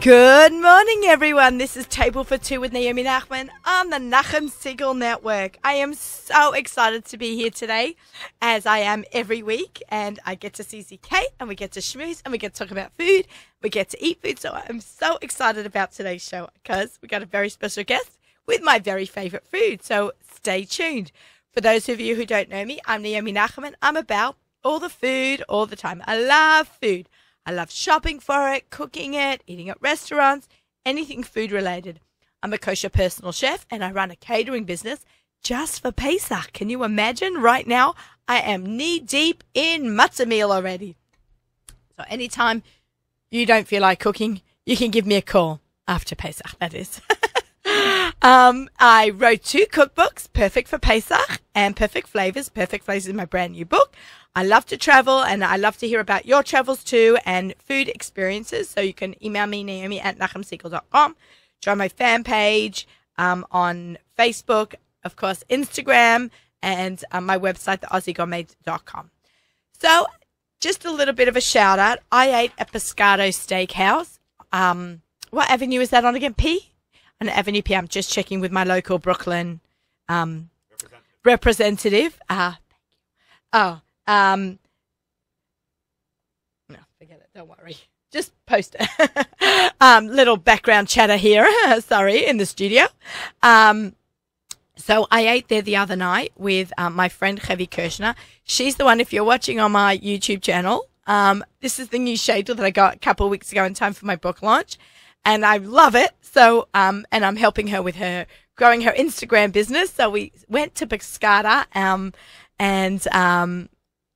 Good morning, everyone. This is Table for Two with Naomi Nachman on the Nachum Segal Network. I am so excited to be here today, as I am every week, and I get to see ZK, and we get to schmooze, and we get to talk about food. We get to eat food, so I'm so excited about today's show because we got a very special guest with my very favorite food, so stay tuned. For those of you who don't know me, I'm Naomi Nachman. I'm about all the food all the time. I love food. I love shopping for it, cooking it, eating at restaurants, anything food related. I'm a kosher personal chef and I run a catering business just for Pesach. Can you imagine? Right now, I am knee deep in matzah meal already. So anytime you don't feel like cooking, you can give me a call after Pesach, that is. I wrote 2 cookbooks, Perfect for Pesach and Perfect Flavors. Perfect Flavors is my brand new book. I love to travel and I love to hear about your travels too and food experiences. So you can email me, naomi@nachumsegal.com. Join my fan page on Facebook, of course, Instagram, and my website, theaussiegourmet.com. So just a little bit of a shout out. I ate at Pescado Steakhouse. What avenue is that on again? P? On Avenue P. I'm just checking with my local Brooklyn representative. No, forget it. Don't worry. Just post it. Little background chatter here. Sorry, in the studio. So I ate there the other night with my friend Chevy Kirshner. She's the one, if you're watching on my YouTube channel, this is the new shadel that I got a couple of weeks ago in time for my book launch. And I love it. So, and I'm helping her with her growing her Instagram business. So we went to Pescada,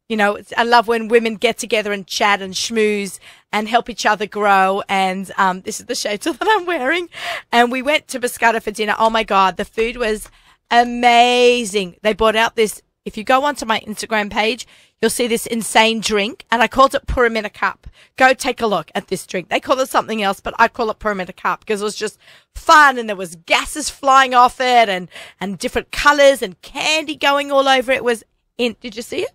you know, I love when women get together and chat and schmooze and help each other grow. And this is the shadel that I'm wearing. And we went to Pescada for dinner. Oh my God, the food was amazing. They brought out this. If you go onto my Instagram page, you'll see this insane drink, and I called it Purim in a cup. Go take a look at this drink. They call it something else, but I call it Purim in a cup because it was just fun, and there was gases flying off it, and different colors and candy going all over it. Did you see it?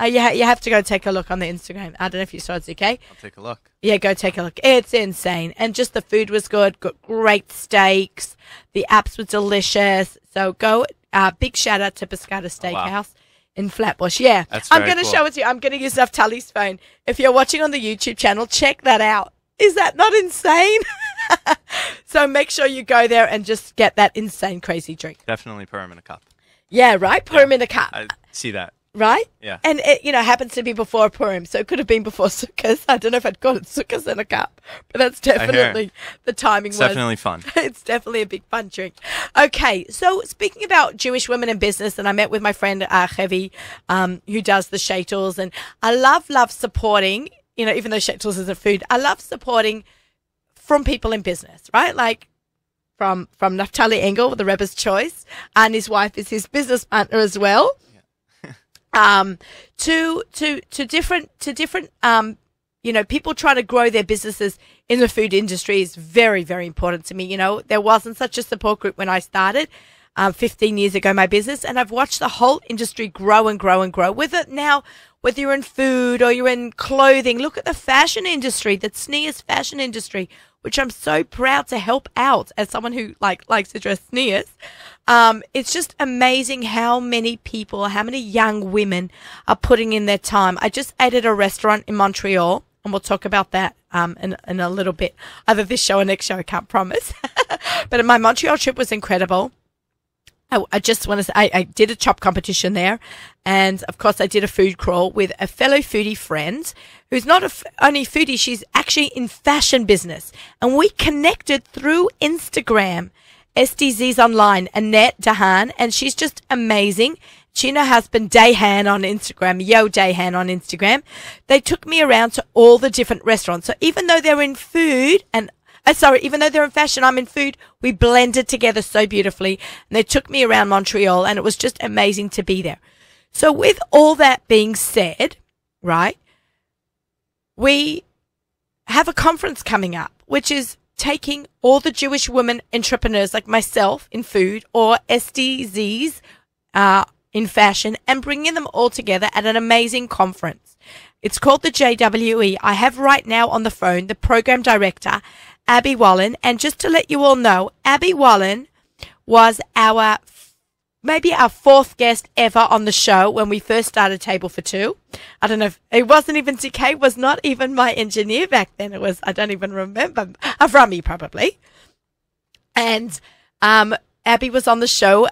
You have to go take a look on the Instagram. I don't know if you saw it, okay? I'll take a look. Yeah, go take a look. It's insane. And just the food was good. Got great steaks. The apps were delicious. So go, big shout out to Pescada Steakhouse in Flatbush. Yeah. I'm going to show it to you. I'm going to use Naftali's phone. If you're watching on the YouTube channel, check that out. Is that not insane? So make sure you go there and just get that insane, crazy drink. Definitely Purim in a cup. Yeah, right? Purim in a cup. I see that. Right? Yeah. And it, happens to be before Purim, so it could have been before Sukkot. I don't know if I'd call it Sukkot in a cup, but that's definitely the timing. It's definitely fun. It's definitely a big fun drink. Okay, so speaking about Jewish women in business, and I met with my friend Chevy, who does the shadels, and I love supporting, even though shadels isn't food, I love supporting from people in business, right? Like from Naftali Engel with the Rebbe's Choice, and his wife is his business partner as well. To different, people trying to grow their businesses in the food industry is very, very important to me. There wasn't such a support group when I started, 15 years ago, my business, and I've watched the whole industry grow and grow and grow with it now, whether you're in food or you're in clothing. Look at the fashion industry, the Sneers fashion industry, which I'm so proud to help out as someone who likes to dress Sneers. It's just amazing how many people, how many young women are putting in their time. I just ate at a restaurant in Montreal, and we'll talk about that in a little bit. Either this show or next show, I can't promise. But my Montreal trip was incredible. I just want to say, I did a chop competition there. And of course, I did a food crawl with a fellow foodie friend who's not only foodie, she's actually in fashion business. And we connected through Instagram. SDZ's online, Annette Dahan, and she's just amazing. She and her husband, Dahan, on Instagram, Yo Dahan on Instagram. They took me around to all the different restaurants. So even though they're in food even though they're in fashion, I'm in food, we blended together so beautifully. And they took me around Montreal, and it was just amazing to be there. So with all that being said, right, we have a conference coming up, which is taking all the Jewish women entrepreneurs like myself in food or SDZs in fashion and bringing them all together at an amazing conference. It's called the JWE. I have right now on the phone the program director Abby Wallen. And just to let you all know, Abby Wallen was maybe our fourth guest ever on the show when we first started Table for Two. I don't know if it wasn't even TK, was not even my engineer back then. It was, I don't even remember, Avrami probably. And Abby was on the show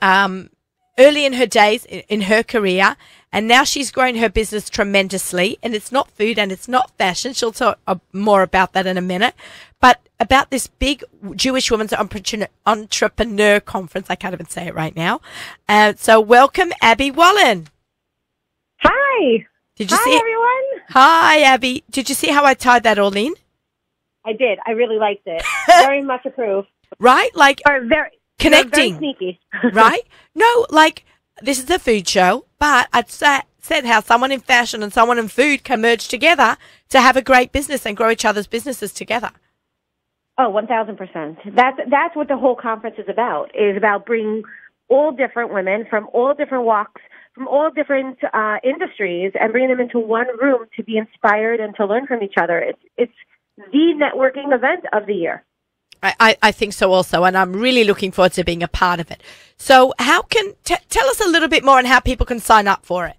early in her days, in her career, and now she's grown her business tremendously. And it's not food and it's not fashion. She'll talk more about that in a minute. But about this big Jewish Women's Entrepreneur Conference. I can't even say it right now. So welcome, Abby Wallen. Hi. Did you Hi, see? everyone. Hi, Abby. Did you see how I tied that all in? I did. I really liked it. Very much approve. Right? Like Or very connecting. Very sneaky. Right? No, like this is a food show, but I'd said how someone in fashion and someone in food can merge together to have a great business and grow each other's businesses together. Oh, 1,000%. That's what the whole conference is about bringing all different women from all different walks, from all different industries, and bringing them into one room to be inspired and to learn from each other. It's the networking event of the year. I think so also, and I'm really looking forward to being a part of it. So how tell us a little bit more on how people can sign up for it.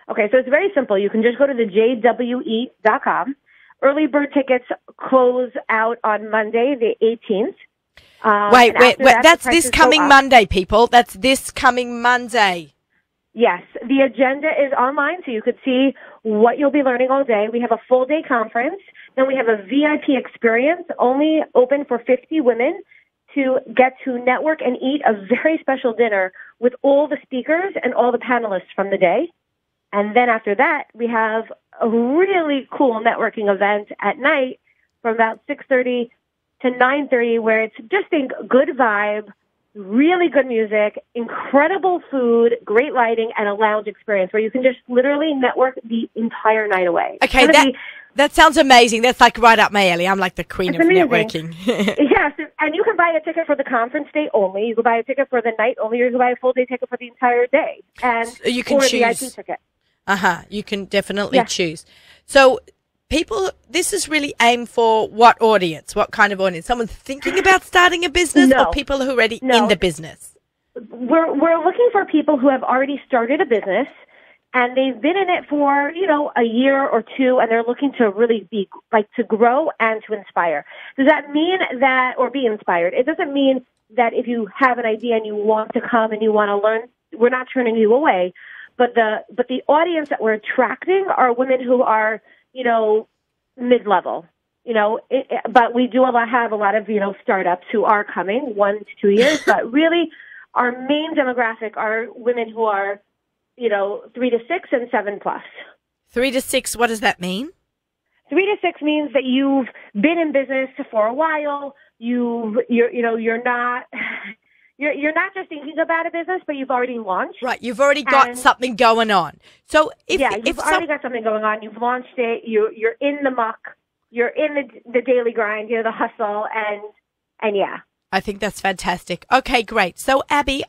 Okay, so it's very simple. You can just go to the JWE.com. Early bird tickets close out on Monday, the 18th. Wait. That's this coming Monday, people. That's this coming Monday. Yes. The agenda is online, so you could see what you'll be learning all day. We have a full-day conference. Then we have a VIP experience, only open for 50 women to get to network and eat a very special dinner with all the speakers and all the panelists from the day. And then after that, we have a really cool networking event at night from about 6:30 to 9:30 where it's just a good vibe, really good music, incredible food, great lighting, and a lounge experience where you can just literally network the entire night away. Okay, that sounds amazing. That's like right up my alley. I'm like the queen of networking. Yes, and you can buy a ticket for the conference day only. You can buy a ticket for the night only, or you can buy a full day ticket for the entire day. And so you can choose. Or a VIP ticket. You can definitely choose. So people, this is really aimed for what audience? What kind of audience? Someone thinking about starting a business or people who are already in the business? We're looking for people who have already started a business and they've been in it for, a year or two, and they're looking to really to grow and to inspire. Does that mean that, or be inspired? It doesn't mean that if you have an idea and you want to come and you want to learn, we're not turning you away. But the audience that we're attracting are women who are, mid-level, but we do have a lot of, startups who are coming 1 to 2 years, but really our main demographic are women who are, 3 to 6 and 7 plus. 3 to 6, what does that mean? 3 to 6 means that you've been in business for a while. You're not just thinking about a business, but you've already launched. Right, you've already got something going on. So you've already got something going on. You've launched it. You're in the muck. You're in the daily grind. The hustle, and yeah. I think that's fantastic. Okay, great. So Abby,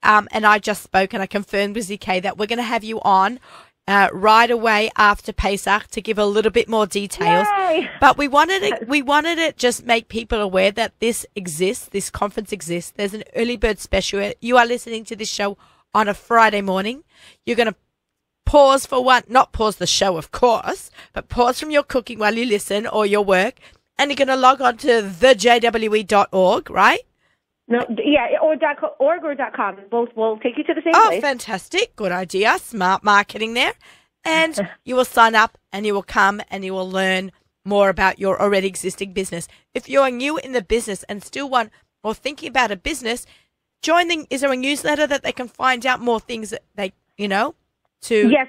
and I just spoke and I confirmed with ZK that we're going to have you on right away after Pesach to give a little bit more details. Yay! But we wanted to just make people aware that this exists, this conference exists. There's an early bird special. You are listening to this show on a Friday morning. You're going to pause for not pause the show, of course, but pause from your cooking while you listen or your work, and you're going to log on to thejwe.org, right? No, yeah, org or .com. Both will take you to the same place. Oh, fantastic. Good idea. Smart marketing there. And you will sign up and you will come and you will learn more about your already existing business. If you're new in the business and still want or thinking about a business, is there a newsletter that they can find out more things that they, Yeah,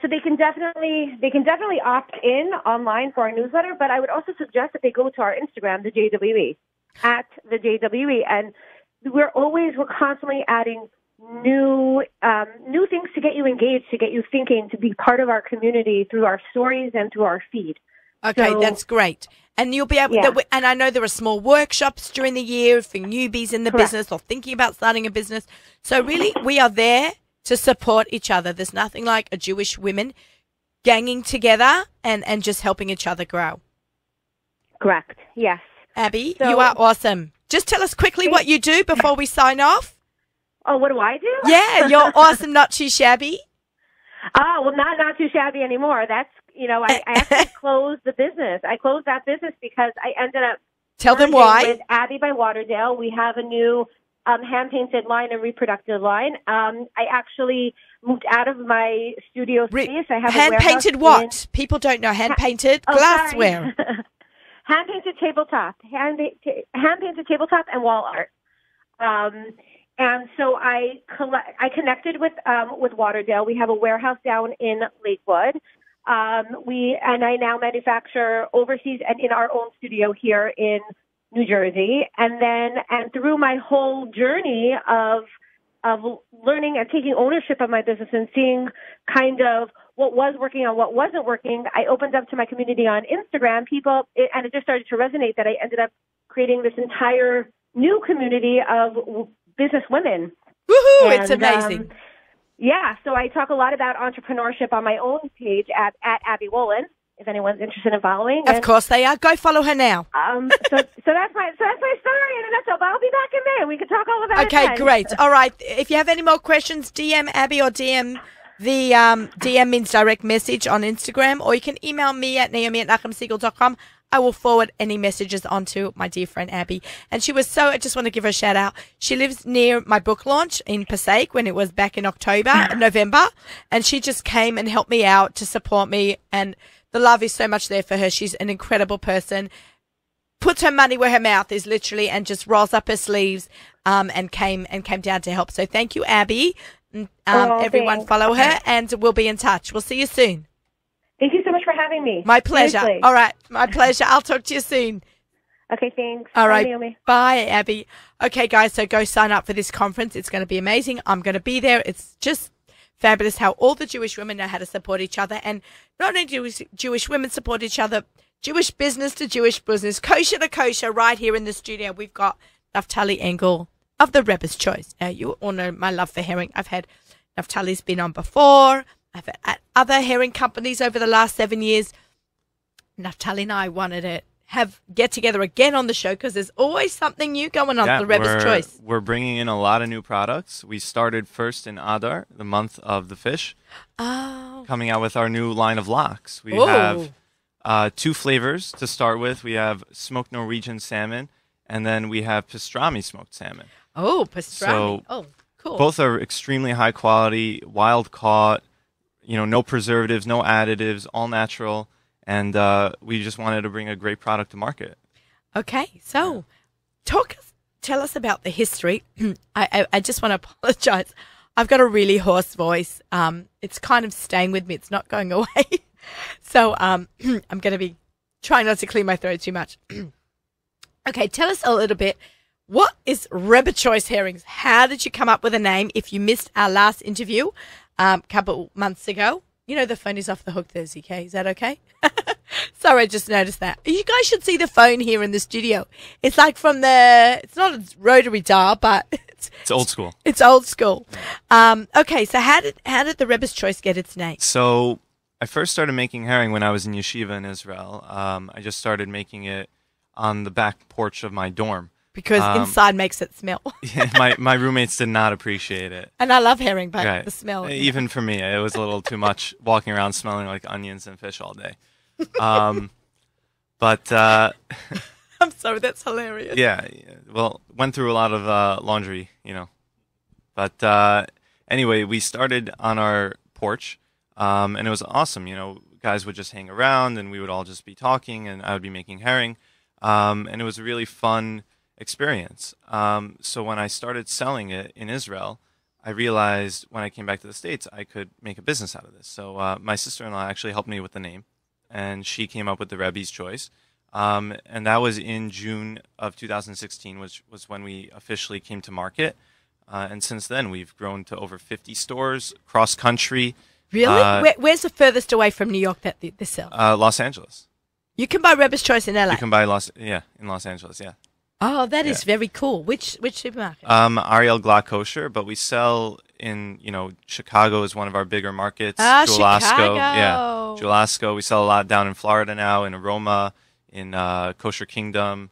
so they can definitely opt in online for our newsletter, but I would also suggest that they go to our Instagram, the JWE, at the JWE, and we're constantly adding new things to get you engaged, to get you thinking, to be part of our community through our stories and through our feed. Okay, that's great. And you'll be able and I know there are small workshops during the year for newbies in the business or thinking about starting a business. So really, we are there to support each other. There's nothing like a Jewish women ganging together and just helping each other grow. Correct. Yes. Abby. So- You are awesome. Just tell us quickly what you do before we sign off. Oh, what do I do? Yeah, you're awesome, not too shabby. Oh, well, not too shabby anymore. That's, I actually closed the business. I closed that business because I ended up Tell them merging why. with Abby by Waterdale. We have a new hand-painted line and reproductive line. I actually moved out of my studio space. I have hand-painted a what? People don't know. Hand-painted glassware. Hand-painted tabletop. Hand-painted tabletop and wall art. And so I connected with Waterdale. We have a warehouse down in Lakewood. I now manufacture overseas and in our own studio here in New Jersey. And through my whole journey of learning and taking ownership of my business and seeing kind of what was working and what wasn't working, I opened up to my community on Instagram. And it just started to resonate that I ended up creating this entire new community of business women. Woohoo! It's amazing. So I talk a lot about entrepreneurship on my own page at Abby Wolin, if anyone's interested in following. Of course they are. Go follow her now. So that's my story in a nutshell. But I'll be back in May. We can talk all about it. Okay, great. All right. If you have any more questions, DM Abby or DM the DM means direct message on Instagram, or you can email me at naomi@nachumsegal.com. I will forward any messages on to my dear friend Abby. And I just want to give her a shout out. She lives near my book launch in Passaic when it was back in November. And she just came and helped me out to support me. And the love is so much there for her. She's an incredible person. Puts her money where her mouth is, literally, and just rolls up her sleeves, and came down to help. So thank you, Abby. Everyone thanks. follow her, and we'll be in touch. We'll see you soon. Thank you so much for having me. My pleasure. Seriously. All right. My pleasure. I'll talk to you soon. Okay, thanks. All right. Bye, Naomi. Bye, Abby. Okay, guys, so go sign up for this conference. It's going to be amazing. I'm going to be there. It's just fabulous how all the Jewish women know how to support each other. And not only do Jewish women support each other, Jewish business to Jewish business, kosher to kosher, right here in the studio. We've got Naftali Engel of the Rebbe's Choice. Now, you all know my love for herring. I've had Naftali's been on before. I've had at other herring companies over the last 7 years. Naftali and I wanted to get together again on the show because there's always something new going on. The Rebbe's Choice. We're bringing in a lot of new products. We started first in Adar, the month of the fish, coming out with our new line of locks. We have 2 flavors to start with. We have smoked Norwegian salmon, and then we have pastrami smoked salmon. Oh, pastrami. So cool. Both are extremely high quality, wild caught, no preservatives, no additives, all natural. And we just wanted to bring a great product to market. Okay, so tell us about the history. I just want to apologize. I've got a really hoarse voice. It's kind of staying with me. It's not going away. So I'm going to be trying not to clear my throat too much. Okay, tell us a little bit. What is Rebbe Choice Herrings? How did you come up with a name? If you missed our last interview a couple months ago, the phone is off the hook there, ZK. Is that okay? Sorry, I just noticed that. You guys should see the phone here in the studio. It's like it's not a rotary dial, but it's old school. It's old school. Okay, so how did the Rebbe's Choice get its name? So I first started making herring when I was in yeshiva in Israel. I just started making it on the back porch of my dorm. Because inside makes it smell. Yeah, my roommates did not appreciate it. And I love herring, but the smell. Even for me, it was a little too much walking around smelling like onions and fish all day. But I'm sorry, that's hilarious. Yeah, well, went through a lot of laundry, But anyway, we started on our porch, and it was awesome. Guys would just hang around, and we would all just be talking, and I would be making herring. And it was a really fun experience. So when I started selling it in Israel, I realized when I came back to the States, I could make a business out of this. So my sister-in-law actually helped me with the name, and she came up with the Rebbe's Choice. And that was in June of 2016, which was when we officially came to market. And since then, we've grown to over 50 stores cross-country. Really? Where's the furthest away from New York that this sells? Los Angeles. You can buy Rebbe's Choice in LA. You can buy in Los Angeles, yeah. Oh, that is very cool. Which supermarket? Ariel Glock Kosher, but we sell in, Chicago is one of our bigger markets. Chicago. Yeah. Jewel-Osco. We sell a lot down in Florida now, in Aroma, in Kosher Kingdom.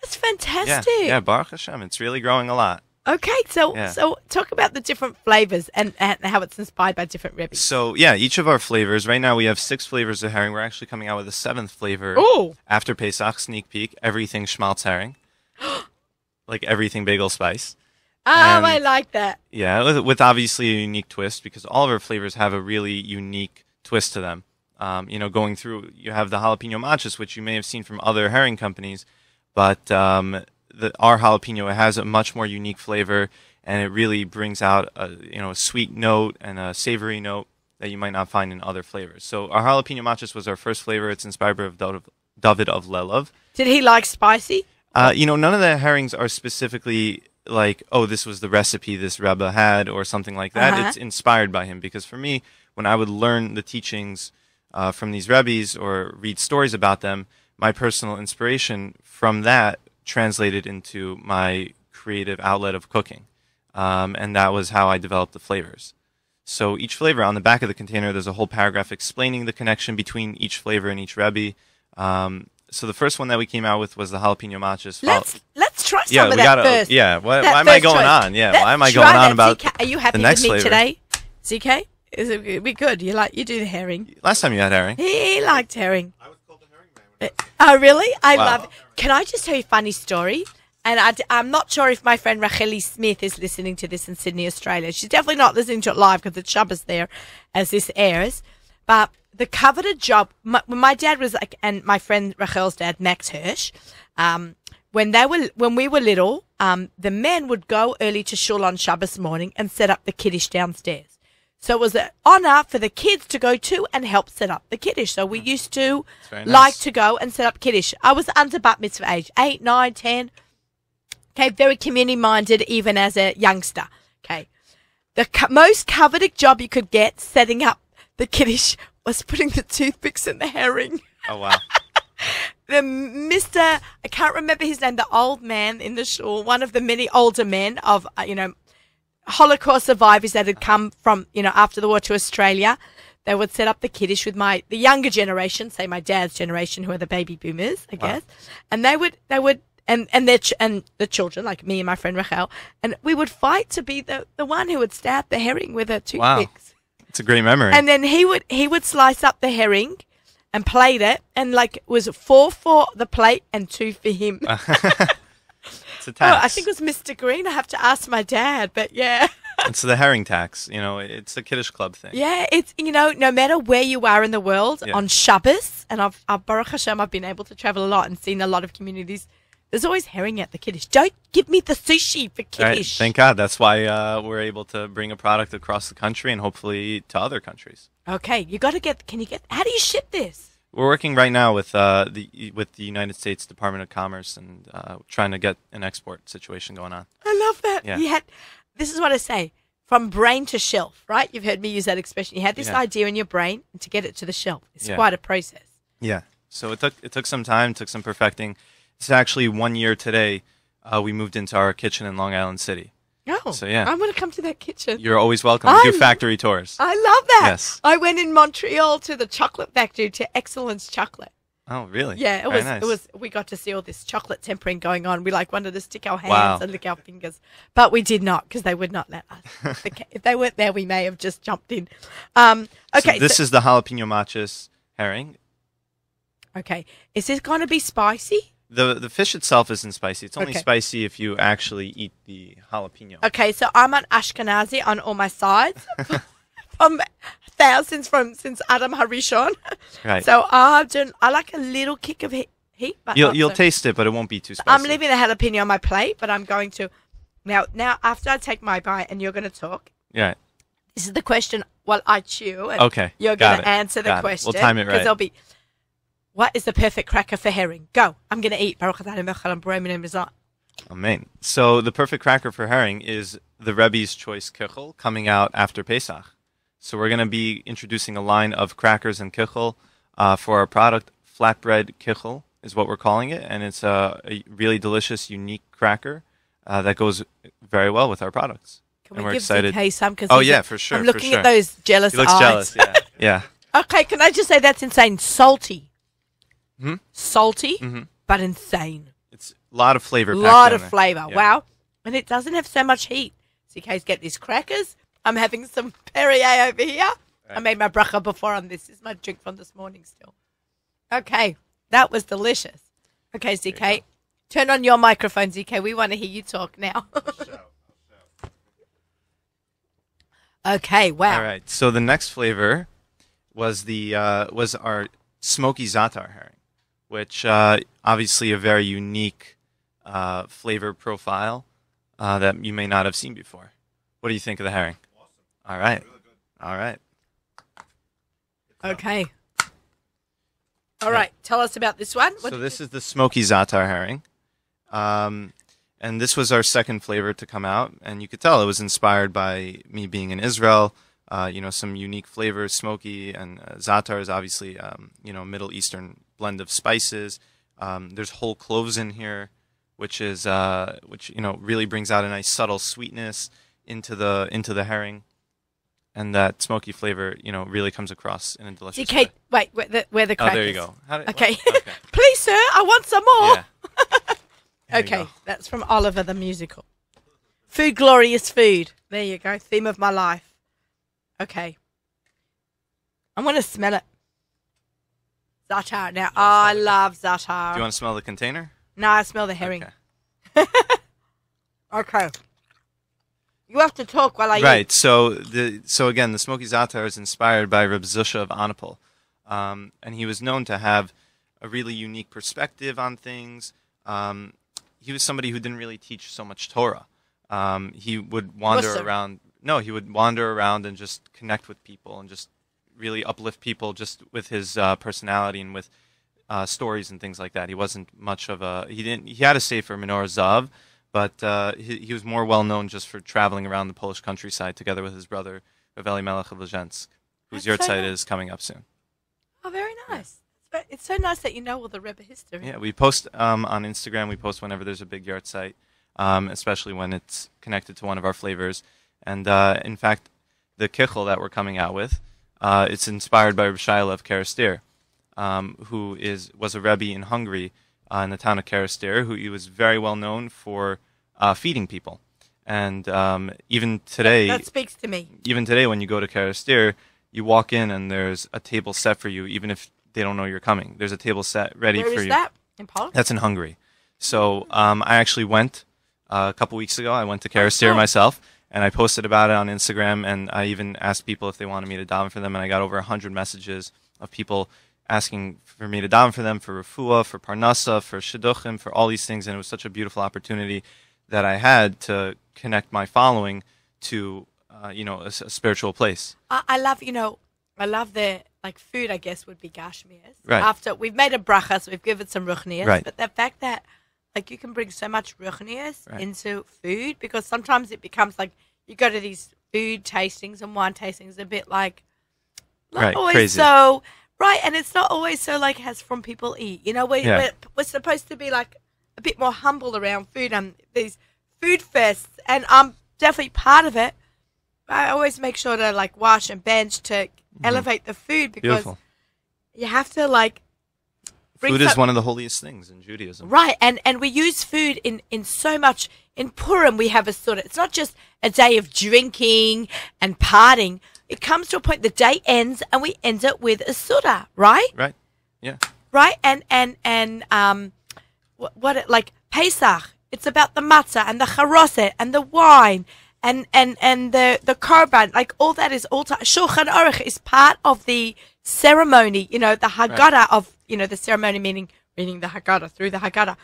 That's Yeah, fantastic. yeah, Baruch Hashem, it's really growing a lot. Okay, so Yeah. so talk about the different flavors and how it's inspired by different rebbies. So yeah, each of our flavors. Right now we have 6 flavors of herring. We're actually coming out with a 7th flavor Oh, after Pesach. Sneak peek: everything schmaltz herring, like everything bagel spice. I like that. Yeah, with obviously a unique twist because all of our flavors have a really unique twist to them. Going through, you have the jalapeno machos, which you may have seen from other herring companies, but our jalapeno has a much more unique flavor, and it really brings out a sweet note and a savory note that you might not find in other flavors. So our jalapeno machos was our first flavor. It's inspired by David of Lelov. Did he like spicy? None of the herrings are specifically like, oh, this was the recipe this Rebbe had or something like that. Uh-huh. It's inspired by him because for me, when I would learn the teachings from these Rebbes or read stories about them, my personal inspiration from that translated into my creative outlet of cooking. And that was how I developed the flavors. So each flavor, on the back of the container, there's a whole paragraph explaining the connection between each flavor and each Rebbe. So the first one that we came out with was the jalapeno machos. Let's try some Yeah, of we that gotta. first. Yeah, why That am I first going choice. on? Yeah, Let's why am I try going on that, about ZK. Are you happy the next with me flavor? today? ZK? Is it we good? You do the herring. Last time you had herring. He liked herring. I was called the herring man. Oh, really? I Wow. love it. Can I just tell you a funny story? And I'm not sure if my friend Racheli Smith is listening to this in Sydney, Australia. She's definitely not listening to it live because it's Shabbos there as this airs. But the coveted job, when my dad was like, and my friend Rachel's dad, Max Hirsch, when we were little, the men would go early to shul on Shabbos morning and set up the kiddush downstairs. So it was an honor for the kids to go to and help set up the kiddush. So we used to very like nice. to go and set up kiddush. I was under bat mitzvah age, 8, 9, 10. Okay, very community minded even as a youngster. Okay, the most coveted job you could get setting up the kiddush was putting the toothpicks in the herring. Oh wow. The Mr. I can't remember his name, the old man in the shul, one of the many older men of, Holocaust survivors that had come from, after the war to Australia. They would set up the kiddush with the younger generation, say my dad's generation, who are the baby boomers, I guess. And they would, and the children, like me and my friend Rachel, and we would fight to be the one who would stab the herring with a toothpicks. It's a great memory. And then he would slice up the herring and plate it, and like it was 4 for the plate and 2 for him. It's a tax. I think it was Mr. Green. I have to ask my dad, but yeah. It's the herring tax. It's a Kiddush Club thing. Yeah, it's, no matter where you are in the world, Yeah. on Shabbos, and I've Baruch Hashem, I've been able to travel a lot and seen a lot of communities, there's always herring at the Kiddush. Don't give me the sushi for Right. Kiddush. Thank God. That's why we're able to bring a product across the country and hopefully to other countries. Okay, how do you ship this? We're working right now with the United States Department of Commerce and trying to get an export situation going on. I love that. Yeah. This is what I say, from brain to shelf, right? You've heard me use that expression. You had this Yeah. idea in your brain, and to get it to the shelf, it's Yeah. quite a process. Yeah. So it took some time, took some perfecting. It's actually 1 year today. We moved into our kitchen in Long Island City. Oh, So, yeah. I'm going to come to that kitchen. You're always welcome. We do factory tours. I love that. Yes. I went in Montreal to the chocolate factory, to Excellence Chocolate. Oh, really? Yeah, it Very was. nice. It was. We got to see all this chocolate tempering going on. We wanted to stick our hands Wow. and lick our fingers, but we did not because they would not let us. If they weren't there, we may have just jumped in. Okay. So this is the jalapeno machos herring. Okay. Is this going to be spicy? The fish itself isn't spicy. It's only Okay. spicy if you actually eat the jalapeno. Okay, so I'm an Ashkenazi on all my sides, from thousands since Adam Harishon. Right. So I like a little kick of heat, but You'll not so- taste it, but it won't be too spicy. I'm leaving the jalapeno on my plate, but I'm going to now after I take my bite and you're going to talk. Yeah. This is the question while I chew. And Okay, You're got going it, to answer the got it. question. We'll time it right. Because there'll be, what is the perfect cracker for herring? Go. I'm going to eat. Baruch atah Adonai melech haolam borei minei mizrach. Amen. So the perfect cracker for herring is the Rebbe's Choice Kichel coming out after Pesach. So we're going to be introducing a line of crackers and kichel for our product. Flatbread kichel is what we're calling it, and it's a really delicious, unique cracker that goes very well with our products. Can And we we're give excited. ZK some? Cause Oh, he's yeah, for sure, I'm for looking sure. at those jealous He looks eyes. jealous. Yeah. Yeah. Okay, can I just say that's insane? Salty. Hmm? Salty, Mhm. but insane. lot of flavor. A packed lot in of there. flavor. Yeah. Wow. And it doesn't have so much heat. So you guys get these crackers. I'm having some Perrier over here. I made my bracha before on this. This is my drink from this morning still. Okay. That was delicious. Okay, ZK. Turn on your microphone, ZK. We want to hear you talk now. Okay, wow. All right. So the next flavor was was our smoky za'atar herring, which obviously a very unique flavor profile that you may not have seen before. What do you think of the herring? Awesome. All right. Really good. All right. Okay. All right. Tell us about this one. So this is the smoky za'atar herring. And this was our second flavor to come out, and you could tell it was inspired by me being in Israel. Some unique flavors, smoky, and za'atar is obviously Middle Eastern blend of spices. There's whole cloves in here, which really brings out a nice subtle sweetness into the herring, and that smoky flavor really comes across in a delicious ZK, way. wait, where the Oh, crackers? there you go. Okay. Okay. Please, sir, I want some more. Yeah. There you Okay, go. that's from Oliver the Musical. Food, glorious food. There you go. Theme of my life. Okay. I want to smell it. Za'atar. Now, I love za'atar. Do you want to smell the container? No, I smell the herring. Okay. Okay. You have to talk while I eat. Right. So again, the smoky za'atar is inspired by Reb Zusha of Anapol, and he was known to have a really unique perspective on things. He was somebody who didn't really teach so much Torah. He would wander Muslim. around. No, he would wander around and just connect with people and just really uplift people just with his personality and with stories and things like that. He wasn't much of a. He had a sefer Menorah Zav, but he was more well known just for traveling around the Polish countryside together with his brother Rav Elimelech of Lezhensk, whose That's so yahrzeit nice. is coming up soon. Oh, very nice. It's so nice that you know all the Rebbe history. Yeah, we post on Instagram. We post whenever there's a big yahrzeit, especially when it's connected to one of our flavors. And in fact, the kichel that we're coming out with, it's inspired by Reb Shaila of Karastir, who was a Rebbe in Hungary in the town of Karastir, who he was very well known for feeding people. And even today, That speaks to me. when you go to Karastir, you walk in and there's a table set for you, even if they don't know you're coming. There's a table set ready Where for is you. that? In Poland? That's in Hungary. So I actually went a couple weeks ago. I went to Karastir cool. myself, and I posted about it on Instagram, and I even asked people if they wanted me to daven for them, and I got over 100 messages of people asking for me to daven for them, for refuah, for parnasa, for shidduchim, for all these things, and it was such a beautiful opportunity that I had to connect my following to a spiritual place. I love the food. I guess would be gashmias. Right. After we've made a bracha, so we've given some ruchnias. Right. But the fact that you can bring so much ruchnias Right. into food, because sometimes it becomes you go to these food tastings and wine tastings, a bit not Right, always crazy. so right, and it's not always so as from people eat. We're supposed to be a bit more humble around food and these food fests, and I'm definitely part of it. I always make sure to wash and bench to elevate the food, because Beautiful. you have to bring Food is some- one of the holiest things in Judaism. right, and we use food in so much. In Purim we have a it's not just a day of drinking and partying. It comes to a point the day ends and we end it with a suda, right? Right? Yeah. Right, and Pesach, it's about the matzah and the charoset and the wine and the korban, all that is all Shulchan Aruch is part of the ceremony, the Haggadah of the ceremony, meaning reading the Haggadah through the Haggadah.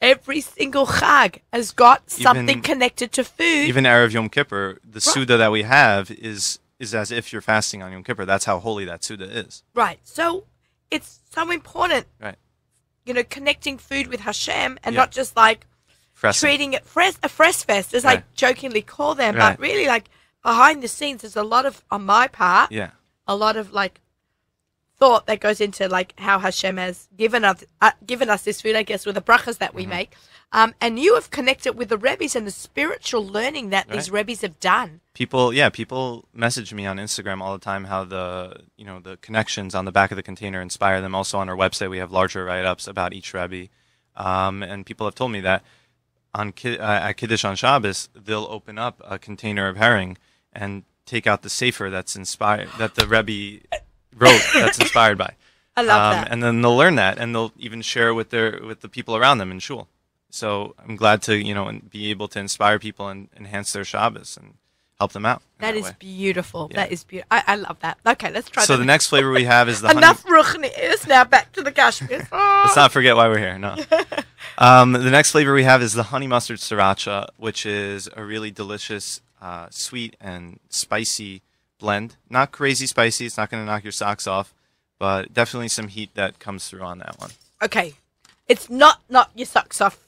Every single Chag has got something Even- connected to food. Even Erev Yom Kippur, the Suda that we have is as if you're fasting on Yom Kippur. That's how holy that Suda is. Right, so it's so important, Right. connecting food with Hashem and Yeah. not just Fresh. treating it a fresh fest, as I Right. jokingly call them, Right. but really behind the scenes, there's a lot of, on my part, Yeah. a lot of thought that goes into how Hashem has given us this food, I guess, with the brachas that we make. And you have connected with the Rebbes and the spiritual learning that these Rebbes have done. People message me on Instagram all the time how the connections on the back of the container inspire them. Also on our website we have larger write-ups about each Rebbe. And people have told me that at Kiddush on Shabbos, they'll open up a container of herring and take out the sefer that's inspired, that the Rebbe wrote, that's inspired by. I love that. And then they'll learn that, and they'll even share it with the people around them in shul. So I'm glad to be able to inspire people and enhance their Shabbos and help them out. That is way. beautiful. Yeah. That is beautiful. I love that. Okay, let's try that. So the next flavor we have is the Enough Ruchnius, now back to the Kashmir. Let's not forget why we're here. No. The next flavor we have is the honey mustard sriracha, which is a really delicious, sweet and spicy blend. Not crazy spicy. It's not going to knock your socks off, but definitely some heat that comes through on that one. Okay. It's not your socks off,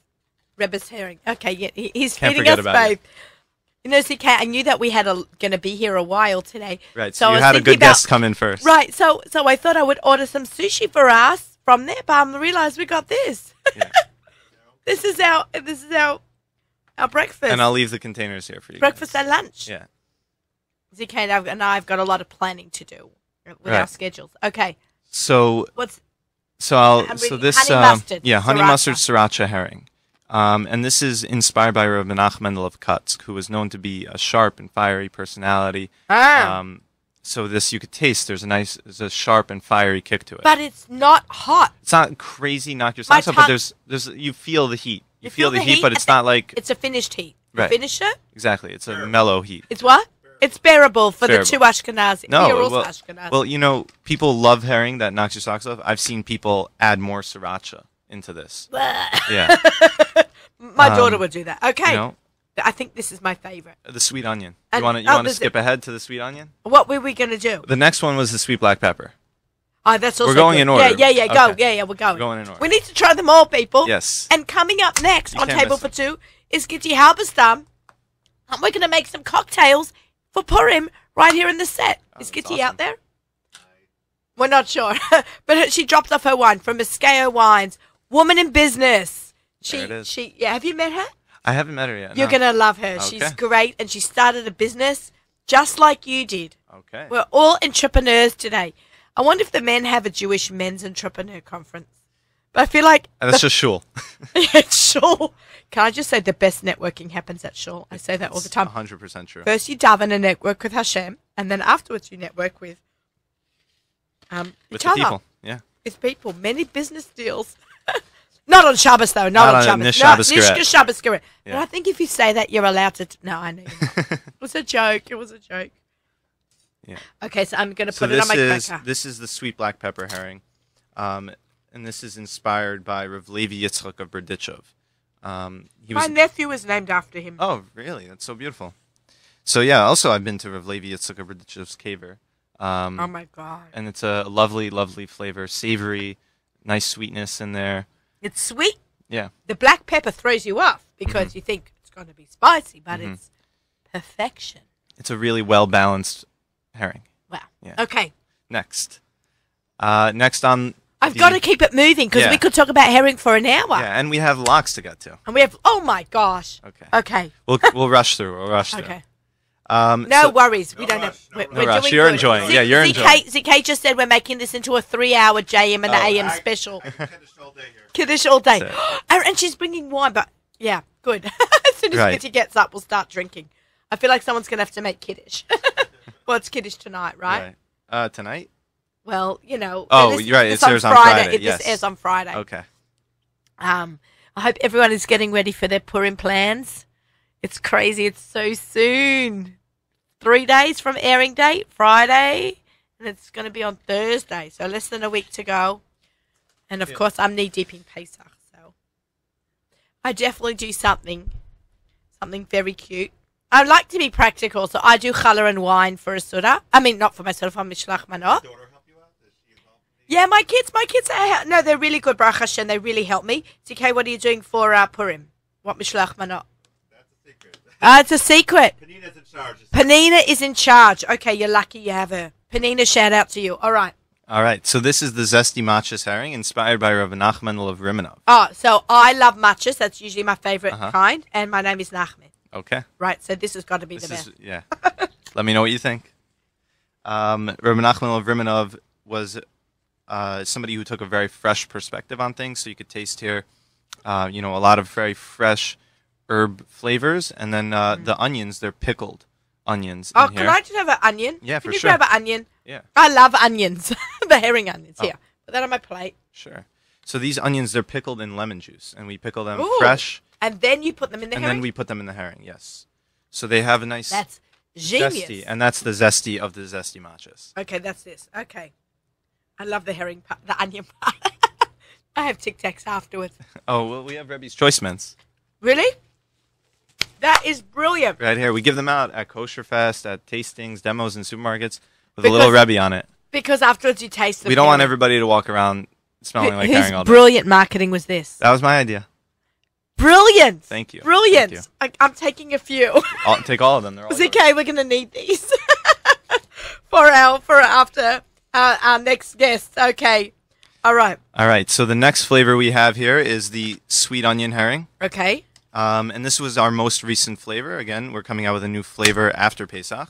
Rebbe's herring. Okay, yeah, he's Can't feeding forget us about both. You know, CK, I knew that we had going to be here a while today. Right, So so I you was had a thinking good guest come in first. Right, so I thought I would order some sushi for us from there, but I realized we got this. Yeah. This is our breakfast. And I'll leave the containers here for you. breakfast guys. and lunch. Yeah. ZK and I've got a lot of planning to do with our Right. schedules. Okay, So what's So I'm so reading this honey mustard honey sriracha. mustard sriracha herring, and this is inspired by Rabbi Menachem Mendel of Kutsk, who was known to be a sharp and fiery personality. So this you could taste. There's a sharp and fiery kick to it. but it's not hot. It's not crazy, knock your My socks off, but tongue- there's you feel the heat. You feel feel the the heat, but heat it's and not like It's a finished heat. You Right. finish it. exactly. It's a mellow heat. It's what? It's bearable for Bearable. the two Ashkenazi. No, We're also well, Ashkenazi. well, people love herring that knocks your socks off. I've seen people add more sriracha into this. Yeah, My daughter would do that. Okay. you know, I think this is my favorite. the sweet onion. And- You want oh, to there's skip ahead to the sweet onion? What were we going to do? The next one was the sweet black pepper. Oh, that's also going good. in order. Yeah, go. Okay. Yeah, we're going. We're going in order. We need to try them all, people. Yes. And coming up next You on can't Table miss for it. Two is Gitty Halberstam. And we're going to make some cocktails for Purim right here in the set. Is that's Gitty awesome. out there? We're not sure. But she dropped off her wine from Moscato Wines. Woman in business. There it is. Yeah, have you met her? I haven't met her yet. You're no. going to love her. She's Okay. great, and she started a business just like you did. Okay. We're all entrepreneurs today. I wonder if the men have a Jewish men's entrepreneur conference. But I feel like That's just shul. it's Shul. Can I just say the best networking happens at Shul? I say that all the time. 100% true. First you daven and network with Hashem, and then afterwards you network with With each the other. people. Yeah. With people. Many business deals. Not on Shabbos though. Not on Shabbos. Nish No, Shabbos Nish Geret. Shabbos Geret. But Yeah. I think if you say that, you're allowed to. No, I know. You're not. It was a joke. It was a joke. Yeah. Okay, so I'm going to So put it on my this cracker. is the sweet black pepper herring, and this is inspired by Rav Levi Yitzchak of Berdichov. He My was nephew was named after him. Oh, really? That's so beautiful. So yeah, also I've been to Rav Levi Yitzchak of Berdichov's caver. Oh my God. And it's a lovely, lovely flavor, savory, nice sweetness in there. It's sweet. Yeah. The black pepper throws you off because Mm-hmm. you think it's going to be spicy, but it's perfection. It's a really well-balanced herring. Wow. Yeah. Okay. Next. Next on I've the- got to keep it moving because Yeah. we could talk about herring for an hour. Yeah, and we have lox to get to. And we have, oh my gosh. Okay. Okay. We'll rush through. We'll rush through. Okay. No No worries. We don't have. We're rush. doing You're good. enjoying. Yeah, you're ZK just said we're making this into a 3-hour JM and AM special. Kiddush all day. That's And she's bringing wine, but yeah, good. As soon as Right. Kitty gets up, we'll start drinking. I feel like someone's going to have to make Kiddush. Well, it's Kiddush tonight, right? Tonight? Well, you know. Oh, you're right. It airs on Friday, yes. This airs on Friday. Okay. I hope everyone is getting ready for their Purim plans. It's crazy. It's so soon. 3 days from airing date, Friday, and it's going to be on Thursday. So less than a week to go. And of course, I'm knee deep in Pesach. So I definitely do something very cute. I like to be practical, so I do challah and wine for a suda. I mean, not for myself, for Mishlach Manot. Yeah, my kids no, they're really good, Baruch Hashem. They really help me. TK, what are you doing for Purim? What Mishlach Manot? That's a secret. It's a secret. Panina's in charge. Panina is in charge. Okay, you're lucky you have her. Panina, shout out to you. All right. All right. So this is the zesty matchas herring inspired by Rav Nachman of Rimanov. Oh, so I love matchas. That's usually my favorite Uh-huh. kind. And my name is Nachman. Okay. Right, so this has got to be the This best. is yeah. Let me know what you think. Rav Nachman of Rimanov was somebody who took a very fresh perspective on things. So you could taste here You know, a lot of very fresh herb flavors, and then the onions, they're pickled onions Oh, in here. can I just have an onion? Yeah, can for you sure. grab an onion? Yeah, I love onions. The herring onions. Here, put that on my plate. sure. So these onions, they're pickled in lemon juice, and we pickle them Ooh. fresh, And then you put them in the and herring. then we put them in the herring. Yes. So they have a nice That's genius. zesty, and that's the zesty of the zesty matchas. Okay, that's this. Okay. I love the herring part, the onion part. I have Tic Tacs afterwards. Oh, well, we have Rebbe's Choice Mints Really? That is brilliant. right here. We give them out at Kosher Fest, at tastings, demos in supermarkets with Because- a little Rebbe on it. Because afterwards you taste them. We don't want everybody to walk around smelling like Whose herring all day. brilliant marketing was this? That was my idea. Brilliant. Thank you. Brilliant. Thank you. I'm taking a few. I'll take all of them. They're all yours. ZK, we're going to need these for after our next guest. Okay. All right. All right. So the next flavor we have here is the sweet onion herring. Okay. And this was our most recent flavor. Again, we're coming out with a new flavor after Pesach.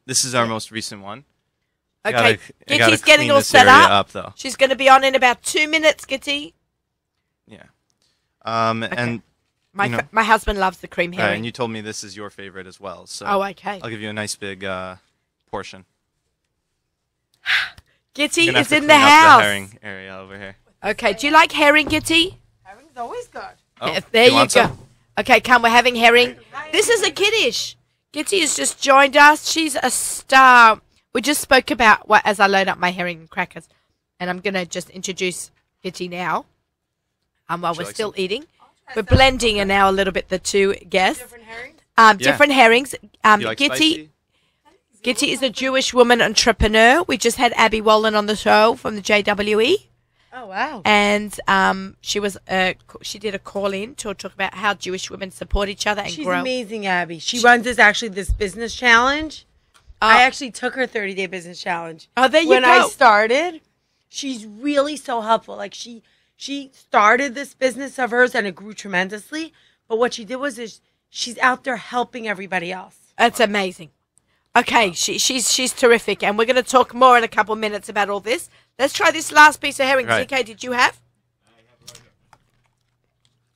This is our most recent one. Okay. I gotta Gitty's getting clean all this set area up. though. She's going to be on in about 2 minutes, Gitty. Yeah. And My husband loves the cream and herring. you told me this is your favorite as well. So Oh, okay. I'll give you a nice big portion. Gitty You're gonna have is to in clean the up house. The herring area over here. Okay. Do you like herring, Gitty? Herring's always good. Oh, There do you want go. some? Okay, come. We're having herring. This is a kiddish. Gitty has just joined us. She's a star. We just spoke about what as I load up my herring and crackers, and I'm gonna just introduce Gitty now. While Would you we're like still some? eating, we're blending now a little bit the two guests. Different herrings. Different herrings. Do you like Gitty. spicy? Gitty is a Jewish woman entrepreneur. We just had Abby Wallen on the show from the JWE. Oh wow. And she did a call in to talk about how Jewish women support each other and She's grow. amazing, Abby. She runs this business challenge. I actually took her 30-day business challenge. Oh, there you when go. I started, she's really so helpful. Like she started this business of hers and it grew tremendously. But what she did is she's out there helping everybody else. That's amazing. Okay, she's terrific, and we're going to talk more in a couple of minutes about all this. Let's try this last piece of herring. Right. ZK, did you have?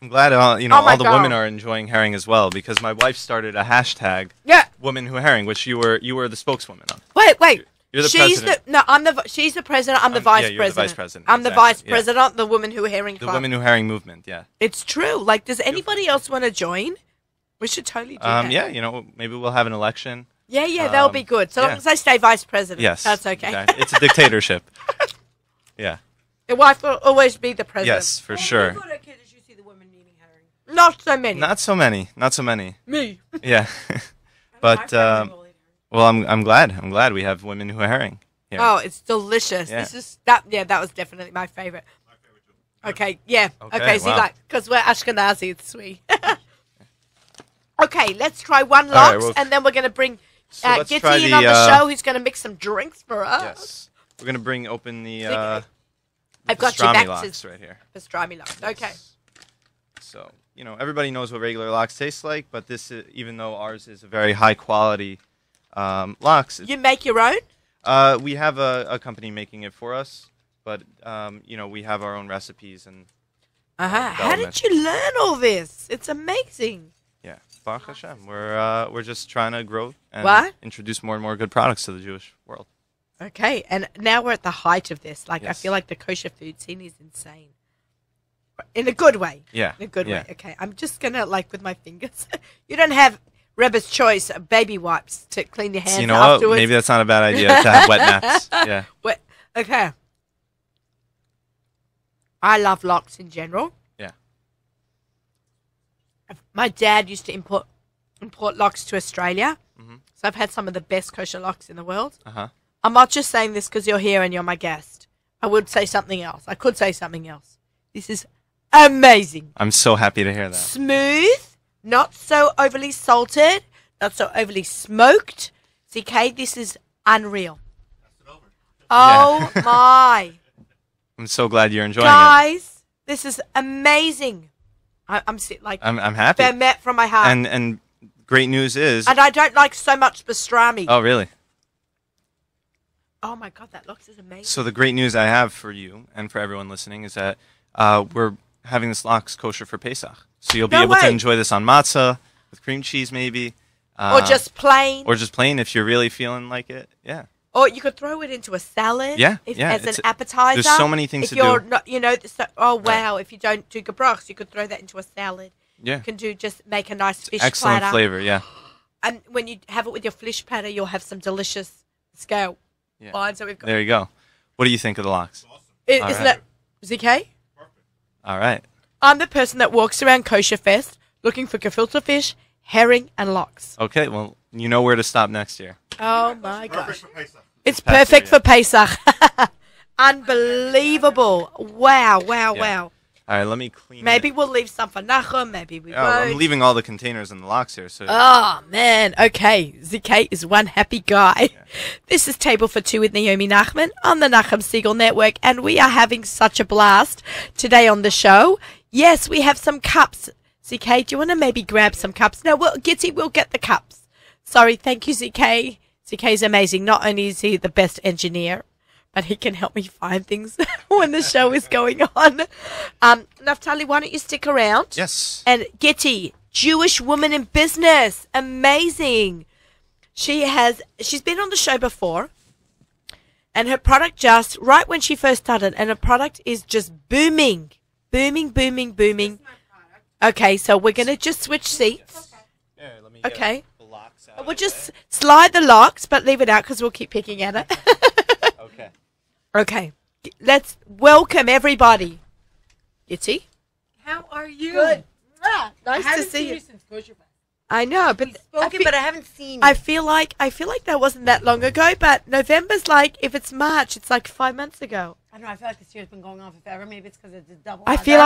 I'm glad Oh my all the God. women are enjoying herring as well because my wife started a hashtag Yeah. Woman Who Herring, which you were the spokeswoman on. Wait. You're the she's president. she's the president. I'm the Yeah, vice you're the president. vice president, I'm the exactly, vice yeah. president. The woman who herring. The Club. Women Who Herring movement. Yeah. It's true. Like, does anybody else want to join? We should totally do that. Yeah. Maybe we'll have an election. Yeah, that'll be good. So long yeah. as I stay vice president. Yes. That's okay. Exactly. It's a dictatorship. Yeah. Your wife will always be the president. Yes, for sure. You see the women eating herring. Not so many. Not so many. Not so many. me. Yeah. But well, I'm glad we have Women Who are Herring here. Oh, it's delicious. Yeah. This is that. Yeah, that was definitely my favorite. Okay, yeah. Okay, so wow. like, because we're Ashkenazi, it's sweet. Okay, let's try one All right, lox, well, and then we're going to bring so let's try Gitty in the, on the show, who's going to mix some drinks for us. Yes. We're gonna bring open the I've got your pastrami back lox to right here. pastrami lox. Okay. So, everybody knows what regular lox tastes like, but this, even though ours is a very high quality lox, You make your own? we have a company making it for us, but we have our own recipes and How did you learn all this? It's amazing. yeah, Baruch Hashem. We're just trying to grow and What? introduce more and more good products to the Jewish world. Okay, and now we're at the height of this. Like, I Yes. feel like the kosher food scene is insane. In a good way. Yeah, In a good yeah. way. Okay, I'm just going to, like, with my fingers. You don't have Rebbe's Choice baby wipes to clean your hands So you know what? afterwards. Maybe that's not a bad idea to have wet naps. Yeah. Okay. I love lox in general. Yeah. My dad used to import lox to Australia. Mhm. So I've had some of the best kosher lox in the world. Uh-huh. I'm not just saying this because you're here and you're my guest. I would say something else. I could say something else. This is amazing. I'm so happy to hear that. Smooth, not so overly salted, not so overly smoked. ZK, this is unreal. Oh my. I'm so glad you're enjoying it. Guys, this is amazing. I'm like I'm happy. Bemet from my heart. And great news is And I don't like so much pastrami. oh really? Oh my god, that looks is amazing. So the great news I have for you and for everyone listening is that we're having this lox kosher for Pesach. So you'll be No able to way. enjoy this on matzah with cream cheese, maybe. Or just plain. Or just plain if you're really feeling like it. Yeah. Or you could throw it into a salad. Yeah, As it's- an appetizer. there's so many things if to you're do. Not, oh wow! If you don't do gebrachs, you could throw that into a salad. Yeah. You can just make a nice fish Excellent platter. flavor, yeah. And when you have it with your fish platter, you'll have some delicious scale Yeah. wine. So we've got. There you go. What do you think of the lox? Isn't All that ZK? All right. I'm the person that walks around Kosher Fest looking for gefilte fish, herring, and lox. Okay, well, you know where to stop next year. Oh my Perfect gosh! for Pesach. It's Pesach, perfect yeah. for Pesach. Unbelievable! Wow! Wow! Yeah. Wow! All right, let me clean Maybe it. we'll leave some for Nachum. Maybe we Oh, won't. I'm leaving all the containers in the lox here. So Oh, man. Okay. ZK is one happy guy. This is Table for Two with Naomi Nachman on the Nachum Siegel Network, and we are having such a blast today on the show. Yes, we have some cups. ZK, do you want to maybe grab some cups? No, Gitty, we'll get the cups. Sorry. Thank you, ZK. ZK is amazing. Not only is he the best engineer, but he can help me find things when the show is going on. Naftali, why don't you stick around? yes. And Getty, Jewish woman in business. Amazing. She's been on the show before. And her product just, right when she first started, and her product is just booming. Booming, booming, booming. Okay, so we're going to just switch seats. Here, let me Okay. the lox out. We'll just slide the locks, but leave it out because we'll keep picking at it. Okay. Okay. Let's welcome everybody. Getty? How are you? Good. I Nice to haven't see seen you. you since Kosher Fest. I know, but Spoken, but I haven't seen you. I feel like that wasn't that long ago, but November's like, if it's March, it's like 5 months ago. I don't know. I feel like this year's been going on forever. Maybe it's because it's a double. I feel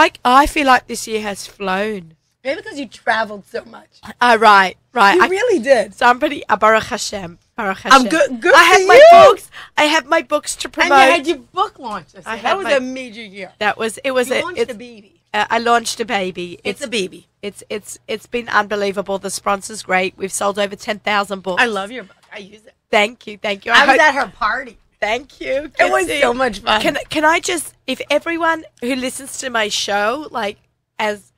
like this year has flown. maybe because you traveled so much. Right. You really did. So I'm pretty, Baruch Hashem. Baruch I'm Hashem. good I have for my you. books. I have my books to And promote. you had your book launch. I That had was my- a major year. It was You launched a baby. I launched a baby. It's a baby. It's been unbelievable. The sponsor's great. We've sold over 10,000 books. I love your book. I use it. Thank you. I was hope- at her party. Thank you. It was Kitsy. so much fun. Can I just, if everyone who listens to my show, like, as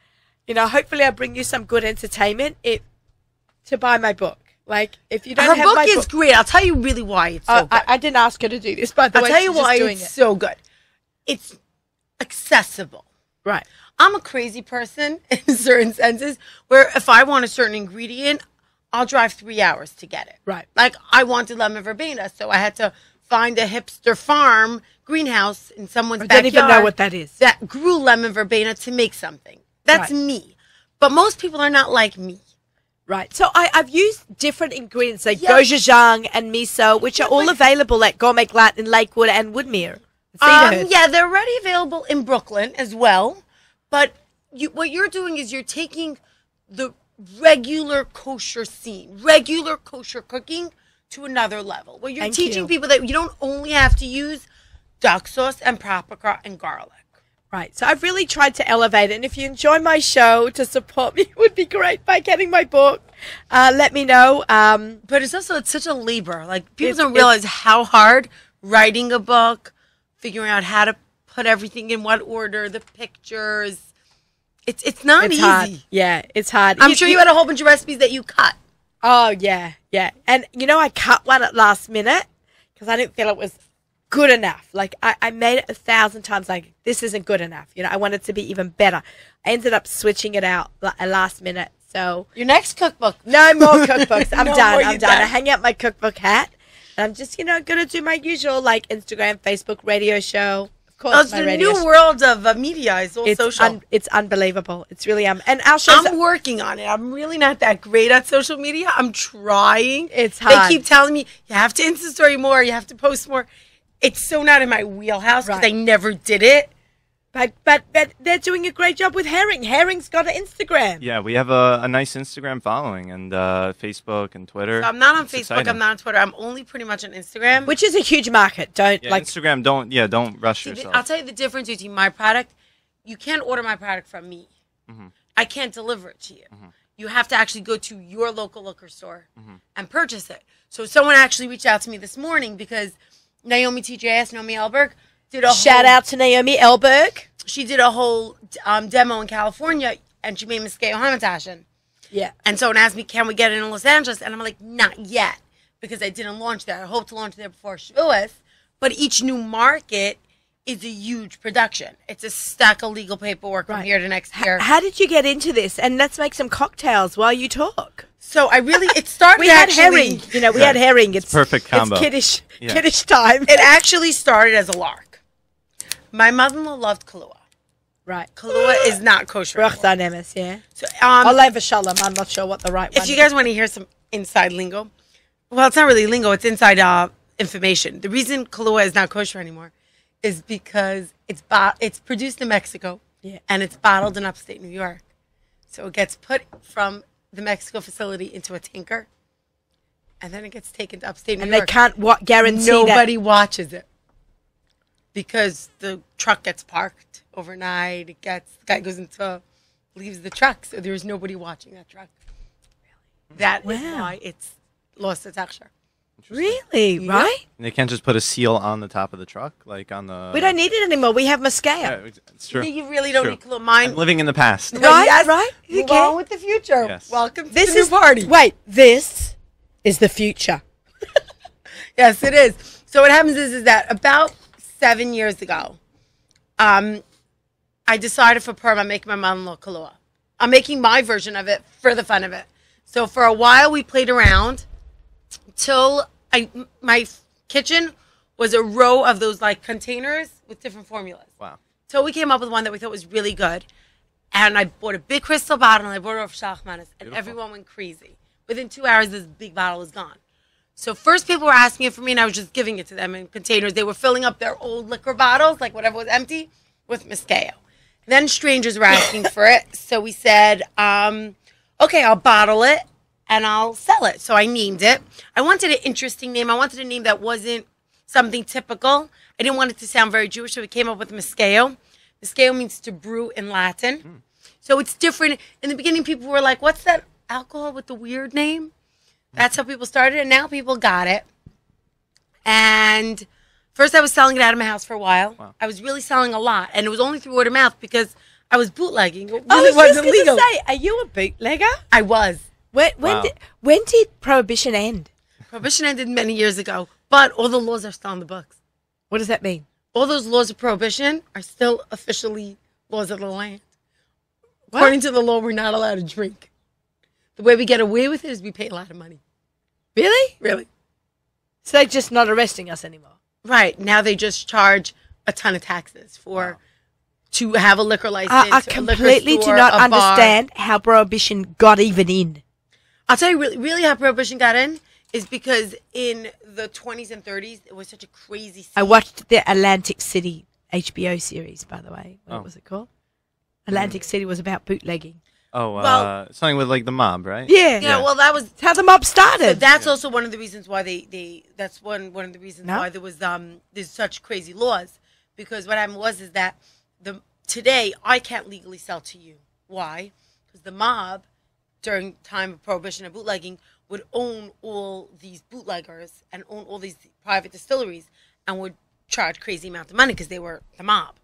you know, hopefully I bring you some good entertainment, to buy my book. Like, if you don't her have book my is book, great. I'll tell you really why it's so good. I didn't ask her to do this, by the I'll way. tell you she's just why doing it's so good. It's accessible. Right. I'm a crazy person in certain senses where if I want a certain ingredient, I'll drive 3 hours to get it. Right. Like I wanted lemon verbena, so I had to find a hipster farm greenhouse in someone's I don't backyard even know what that is. that grew lemon verbena to make something. That's Right. me. But most people are not like me. Right. So I've used different ingredients like Yeah. gochujang and miso, which are all available at Gourmet Glatt in Lakewood and Woodmere. Cedarhurst. Yeah, they're already available in Brooklyn as well. But what you're doing is you're taking the regular kosher scene, regular kosher cooking to another level. Where you're Thank teaching you. people that you don't only have to use duck sauce and paprika and garlic. Right. So I've really tried to elevate it. And if you enjoy my show, to support me would be great by getting my book. Let me know. But it's such a labor. Like people It's- don't realize how hard writing a book, figuring out how to put everything in what order, the pictures. It's not It's easy. hard. Yeah, it's hard. I'm sure you had a whole bunch of recipes that you cut. Oh, yeah, yeah. And, you know, I cut one at last minute because I didn't feel it was good enough. Like, I made it 1,000 times. Like, this isn't good enough. You know, I want it to be even better. I ended up switching it out at last minute. So, Your next cookbook. no more cookbooks. I'm No done. more, I'm you're done. I done. hang out my cookbook hat. And I'm just, you know, going to do my usual, like, Instagram, Facebook, radio show. Of course, Oh, it's my the radio new show. world of media. It's all It's, social. it's unbelievable. It's really, and our shows, I'm working on it. I'm really not that great at social media. I'm trying. It's hard. They keep telling me, you have to Insta story more. You have to post more. It's so not in my wheelhouse because Right. I never did it. But they're doing a great job with Herring. Herring's got an Instagram. Yeah, we have a nice Instagram following and Facebook and Twitter. So I'm not on It's Facebook. exciting. I'm not on Twitter. I'm only pretty much on Instagram. Which is a huge market. Don't Yeah, like Instagram. Don't rush See, yourself. I'll tell you the difference between my product. You can't order my product from me. Mm-hmm. I can't deliver it to you. You have to actually go to your local liquor store Mm-hmm. and purchase it. So someone actually reached out to me this morning because Naomi TJS, Naomi Elberg, did a shout whole, out to Naomi Elberg. she did a whole demo in California, and she made Moscato Hamantaschen. Yeah. And someone asked me, can we get it in Los Angeles? And I'm like, not yet, because I didn't launch there. I hope to launch there before Shavuos. But each new market is a huge production. It's a stack of legal paperwork from here to next year. How did you get into this? And let's make some cocktails while you talk. So it started We had herring. You know, we had herring. It's perfect combo. It's kiddish time. It actually started as a lark. My mother-in-law loved Kahlua. Right. Kahlua is not kosher Ruach anymore. Danemes, yeah. So, Oleva Shalom. I'm not sure what the right one if you guys want to hear some inside lingo, well, it's not really lingo. It's inside information. The reason Kahlua is not kosher anymore is because it's produced in Mexico, and it's bottled in upstate New York. So it gets put from the Mexico facility into a tanker, and then it gets taken to upstate New and York. they can't guarantee Nobody watches it because the truck gets parked overnight. The guy leaves the truck, so there's nobody watching that truck. That is why it's lost its texture. Really? Right? And they can't just put a seal on the top of the truck, like on the. We don't need it anymore. We have Moscato. Yeah, it's true. You really don't True. need Kahlua. Mine. I'm living in the past. Right? Yes. Right? Move Okay. on with the future. Yes. Welcome to This the is new party. Wait, this is the future. Yes, it is. So what happens is that about 7 years ago, I decided for Purim, I'm making my mother-in-law Kahlua. I'm making my version of it for the fun of it. So for a while, we played around till my kitchen was a row of those like containers with different formulas. Wow. So we came up with one that we thought was really good. And I bought a big crystal bottle and I brought it over Shachmanis, and everyone went crazy. Within 2 hours, this big bottle was gone. So first people were asking it for me, and I was just giving it to them in containers. They were filling up their old liquor bottles, like whatever was empty, with Moscato. Then strangers were asking for it. So we said, okay, I'll bottle it and I'll sell it. So I named it. I wanted an interesting name. I wanted a name that wasn't something typical. I didn't want it to sound very Jewish, so we came up with Moscato. Moscato means to brew in Latin. So it's different. In the beginning, people were like, what's that alcohol with the weird name? That's how people started, and now people got it. And first I was selling it out of my house for a while. Wow. I was really selling a lot, and it was only through word of mouth because I was bootlegging. It really I was just wasn't going legal. to say, are you a bootlegger? I was. Wow. When did Prohibition end? Prohibition ended many years ago, but all the laws are still in the books. What does that mean? All those laws of prohibition are still officially laws of the land. According to the law, we're not allowed to drink. The way we get away with it is we pay a lot of money. Really? Really? So they're just not arresting us anymore? Right. Now they just charge a ton of taxes to have a liquor license. I a liquor completely do store, not a bar. understand how Prohibition got even in. I'll tell you really how Prohibition got in is because in the 20s and 30s, it was such a crazy scene. I watched the Atlantic City HBO series, by the way. What was it called? Atlantic City was about bootlegging. Oh, Well- something with like the mob, right? Yeah. Yeah, well, that was It's how the mob so started. that's also one of the reasons why that's one of the reasons No? why there was there's such crazy laws, because what happened is that today I can't legally sell to you. Why? Because the mob during time of prohibition and bootlegging would own all these bootleggers and own all these private distilleries and would charge crazy amount of money because they were the mob.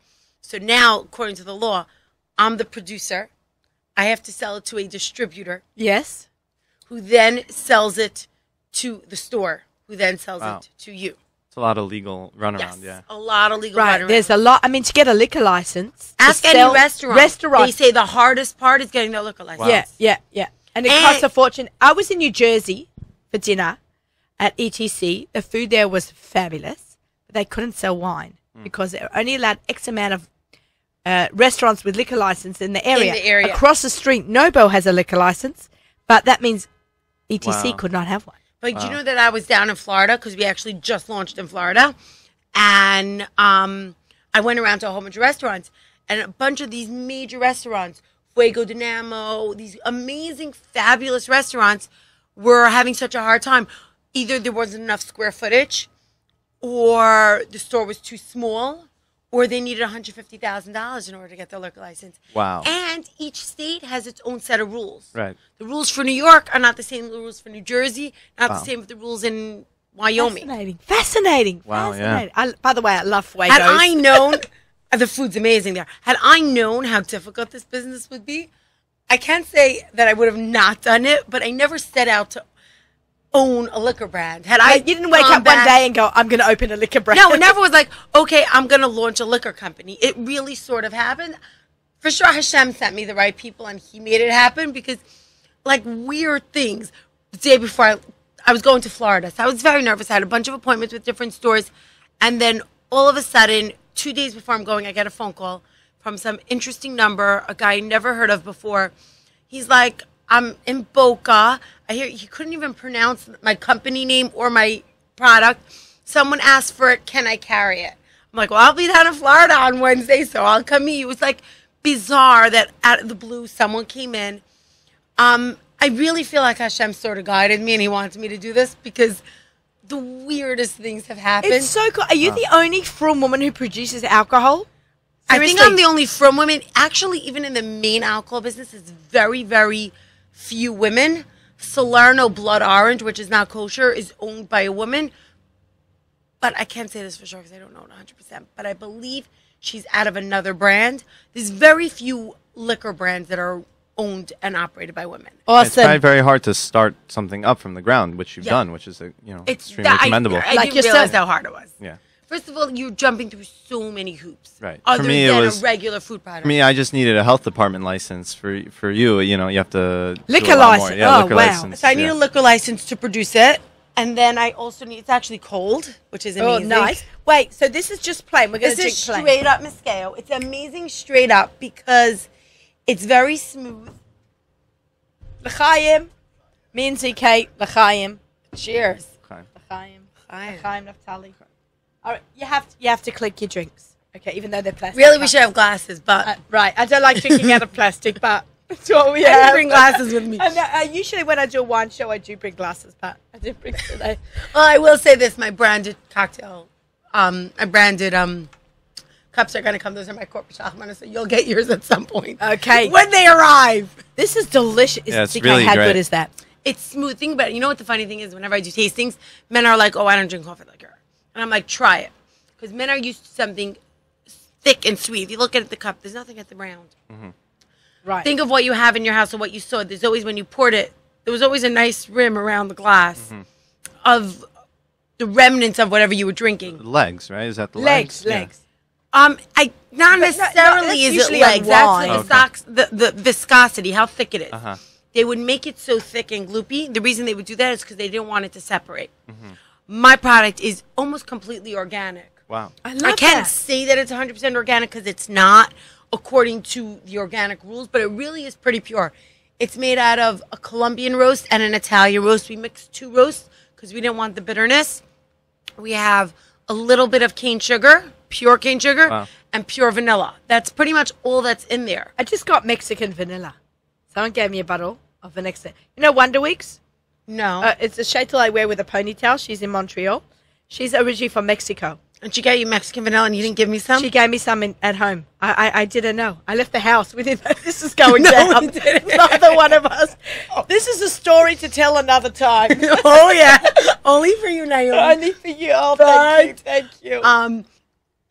So now, according to the law, I'm the producer. I have to sell it to a distributor Yes. who then sells it to the store, who then sells Wow. it to you. It's a lot of legal runaround, Yes, yeah. a lot of legal Right. runaround. There's a lot. I mean, to get a liquor license. to Ask any sell- restaurant. They say the hardest part is getting their liquor license. Wow. Yeah. And it And- costs a fortune. I was in New Jersey for dinner at ETC. The food there was fabulous, but they couldn't sell wine because they were only allowed X amount of restaurants with liquor license in the area. the area. Across the street, Nobo has a liquor license, but that means ETC Wow. could not have one. But you know that I was down in Florida because we actually just launched in Florida. And I went around to a whole bunch of restaurants. And a bunch of these major restaurants, Fuego de Namo, these amazing, fabulous restaurants were having such a hard time. Either there wasn't enough square footage, or the store was too small, or they needed $150,000 in order to get their liquor license. Wow. And each state has its own set of rules. Right. The rules for New York are not the same rules for New Jersey, not Wow. the same with the rules in Wyoming. Fascinating. Wow, yeah. Fascinating. By the way, I love Fuego. Had I known, The food's amazing there. Had I known how difficult this business would be, I can't say that I would have not done it, but I never set out to own a liquor brand. Had I You didn't wake gone up one back- day and go, I'm going to open a liquor brand. No, it never was like, okay, I'm going to launch a liquor company. It really sort of happened. For sure, Hashem sent me the right people, and he made it happen because, like, weird things. The day before I was going to Florida, so I was very nervous. I had a bunch of appointments with different stores, and then all of a sudden, 2 days before I'm going, I get a phone call from some interesting number, a guy I never heard of before. He's like, I'm in Boca. I hear he couldn't even pronounce my company name or my product. Someone asked for it. Can I carry it? I'm like, well, I'll be down in Florida on Wednesday, so I'll come meet you. It was like bizarre that out of the blue, someone came in. I really feel like Hashem sort of guided me and he wanted me to do this because the weirdest things have happened. It's so cool. Are you the only from woman who produces alcohol? I think Seriously? I'm the only from women. Actually, even in the main alcohol business, it's very, very few women. Salerno Blood Orange, which is not kosher, is owned by a woman. But I can't say this for sure because I don't know it 100%. But I believe she's out of another brand. There's very few liquor brands that are owned and operated by women. It's Awesome. probably very hard to start something up from the ground, which you've Yeah. done, which is It's extremely commendable. I Like didn't yourself. realize how hard it was. Yeah. First of all, you're jumping through so many hoops. Right. Other For me, it than was- a regular food product. For me, I just needed a health department license. For you, you have to do Liquor a lot more. license. Yeah, Oh, liquor wow. license. So I need yeah. a liquor license to produce it. And then I also need, it's actually cold, which is Oh, amazing. nice. Wait, so this is just plain. We're going to This drink is plain. straight up Moscato. It's amazing straight up because it's very smooth. L'chaim. Me and ZK, l'chaim. Cheers. Okay. L'chaim. L'chaim. L'chaim, Naftali. All right, you have to click your drinks. Okay, even though they're plastic. Really, we cups. should have glasses, but Right, I don't like drinking out of plastic, but that's what we I have. didn't bring glasses with me. And usually when I do a wine show, I do bring glasses, but I didn't bring today. Well, I will say this: my branded cocktail, I branded cups are going to come. Those are my corporate shachmanas, so you'll get yours at some point. Okay. when they arrive. This is delicious. Yeah, it's ZK, really how great. good is that? It's smooth. Think about it. You know what the funny thing is? Whenever I do tastings, men are like, "Oh, I don't drink coffee liquor," and I'm like, "Try it," because men are used to something thick and sweet. If you look at the cup, there's nothing at the round. Right. Think of what you have in your house or what you saw. There's always, when you poured it, there was always a nice rim around the glass of the remnants of whatever you were drinking. Legs, right? Is that the legs, legs? legs. Not no, necessarily that's is it usually on legs. That's wine. the viscosity, how thick it is. Uh-huh. They would make it so thick and gloopy. The reason they would do that is because they didn't want it to separate. My product is almost completely organic. Wow. I love I can't that. say that it's 100% organic because it's not according to the organic rules, but it really is pretty pure. It's made out of a Colombian roast and an Italian roast. We mixed two roasts because we didn't want the bitterness. We have a little bit of cane sugar, pure cane sugar, Wow. and pure vanilla. That's pretty much all that's in there. I just got Mexican vanilla. Someone gave me a bottle of vanilla. You know Wonder Weeks? No. It's a shaitel I wear with a ponytail. She's in Montreal. She's originally from Mexico. And she got you Mexican vanilla and you didn't give me some? She gave me some at home. I didn't know. I left the house. We didn't know this is going No, down. we didn't. Neither one of us. This is a story to tell another time. Oh, yeah. Only for you, Naomi. Only for you. Oh, thank you. Thank you.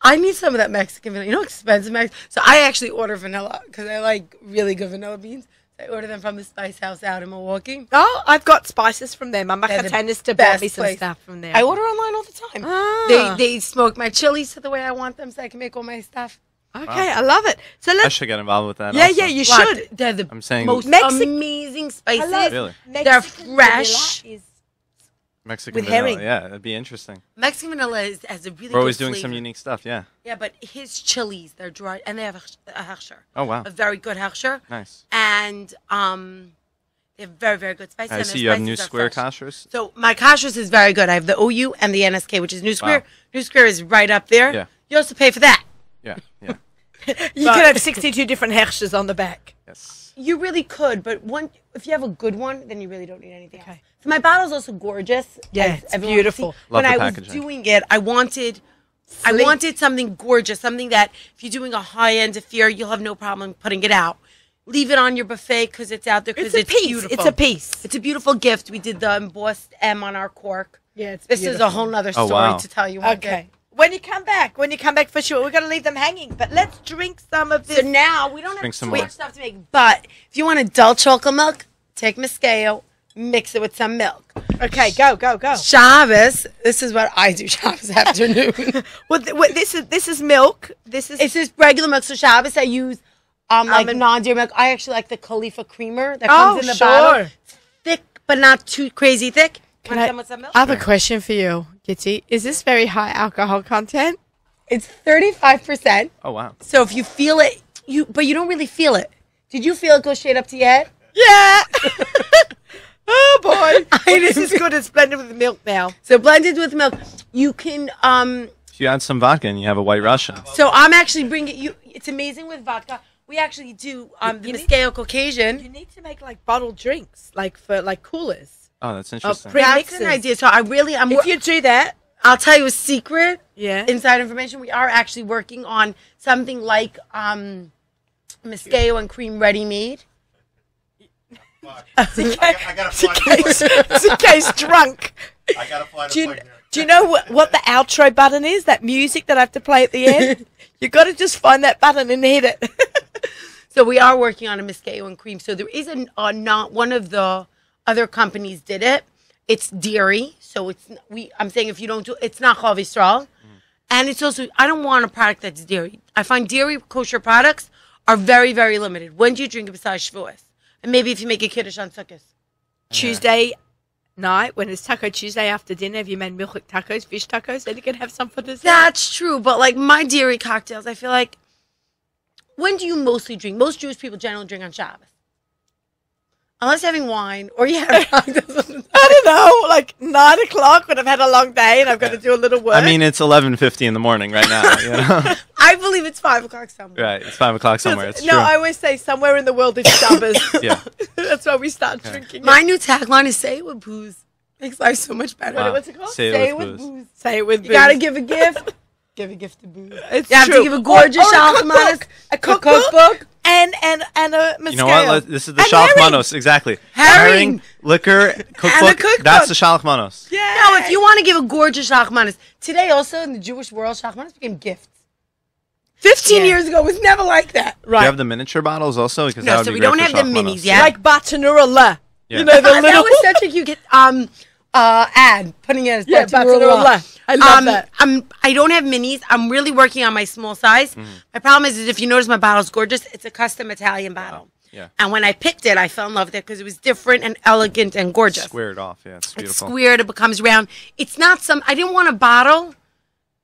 I need some of that Mexican vanilla. You know how expensive Mexican? So I actually order vanilla because I like really good vanilla beans. I order them from the Spice House out in Milwaukee. Oh, I've got spices from them. My They're the Machatanista bought best me some place. stuff from there. I order online all the time. Ah. They smoke my chilies to the way I want them so I can make all my stuff. Okay, I love it. So I let's. should get involved with that. Yeah, also. yeah, you What? should. They're the I'm saying most amazing spices. I love Really? They're Mexican fresh. vanilla is- Mexican with vanilla. herring. Yeah, that'd be interesting. Mexican vanilla has a really We're always good doing some flavor. unique stuff. Yeah. Yeah, but his chilies, they're dry, and they have a hechsher. Oh wow. A very good hechsher. Nice. And they have very, very good spices. I and see their you have spices New are Square fresh. kashrus. So my kashrus is very good. I have the OU and the NSK, which is New Square. Wow. New Square is right up there. Yeah. You also pay for that. Yeah. Yeah. You can have 62 different hechshes on the back. Yes. You really could, but if you have a good one, then you really don't need anything else. So my bottle's also gorgeous. Yeah, as it's everyone can beautiful. see. Love When the I was packaging. doing it, I wanted something gorgeous, something that if you're doing a high-end affair, you'll have no problem putting it out. Leave it on your buffet because it's out there because It's a piece. beautiful. It's a piece. It's a beautiful gift. We did the embossed M on our cork. Yeah, it's This is a whole nother story wow. to tell you. one day. Okay. When you come back for sure, we're going to leave them hanging. But let's drink some of this. So now we don't have Drink some too more. much stuff to make. But if you want adult chocolate milk, take Moscato, mix it with some milk. Okay, go. Shabbos, this is what I do Shabbos afternoon. Well, this is milk. This is It's just regular milk. So Shabbos, I use like Almond- non-dairy milk. I actually like the Khalifa creamer that Oh, comes in the sure. bottle. Thick, but not too crazy thick. Can Want I- some with some milk? I have a question for you, Gitty. Is this very high alcohol content? It's 35%. Oh wow. So if you feel it, but you don't really feel it. Did you feel it go straight up to your head? Yeah. Oh boy. Well, this is good. It's blended with the milk now. So blended with milk, you can. If you add some vodka and you have a White Russian. So I'm actually bringing you. It's amazing with vodka. We actually do the You need- Moscato Caucasian. You need to make like bottled drinks, like for like coolers. Oh, that's interesting. pre- That's mixes. an idea. So I'm If you do that, I'll tell you a secret. yeah. Inside information. We are actually working on something like Moscato and cream ready made. I got to fly to CK's drunk. I got to fly Do to you, play here. do you know what the outro button is? That music that I have to play at the end? You got to just find that button and hit it. So we are working on a Moscato and cream. So there is not one of the other companies did it. It's dairy, so I'm saying if you don't do it's not cholesterol, and it's also I don't want a product that's dairy. I find dairy kosher products are very very limited. When do you drink it besides Shavuos? And maybe if you make a kiddush on Sukkot. Tuesday night, when it's Taco Tuesday after dinner, have you made milk tacos, fish tacos, then you can have some for dessert. That's true, but like my dairy cocktails, I feel like when do you mostly drink? Most Jewish people generally drink on Shabbos. Unless having wine or you have cocktails. I don't know, like 9 o'clock when I've had a long day and I've got to do a little work. I mean, it's 11:50 in the morning right now. You know? I believe it's 5 o'clock somewhere. Right, it's 5 o'clock somewhere. It's no, true. I always say somewhere in the world it's Shabbos. Yeah. That's why we start drinking. My new tagline is "Say it with booze." Makes life so much better. Wow. What's it called? Say it with booze. Say it with You gotta give a gift. Give a gift to booze. It's You have true. to give a gorgeous Or shalachmanis, a cookbook, and a Moscato. You know what? This is the And Shalach herring. Manos. Exactly. Herring. Liquor, cookbook. cookbook. That's the Shalach Manos. Yeah. Now, if you want to give a gorgeous shalachmanis, today also in the Jewish world, shalachmanis became gifts. 15 Yeah. years ago, it was never like that. Do Right. you have the miniature bottles also? Because that No, would so be we great don't for have the Shalach minis Manos. yet. Like Batanurala. Yeah. You know, the That little... was such a cute ad, putting it as Yeah, Batanurala. I love that. I don't have minis. I'm really working on my small size. My problem is if you notice my bottle's gorgeous, it's a custom Italian bottle. Yeah. And when I picked it, I fell in love with it because it was different and elegant and gorgeous. Squared off. Yeah, it's It's beautiful. squared, it becomes round. It's not I didn't want a bottle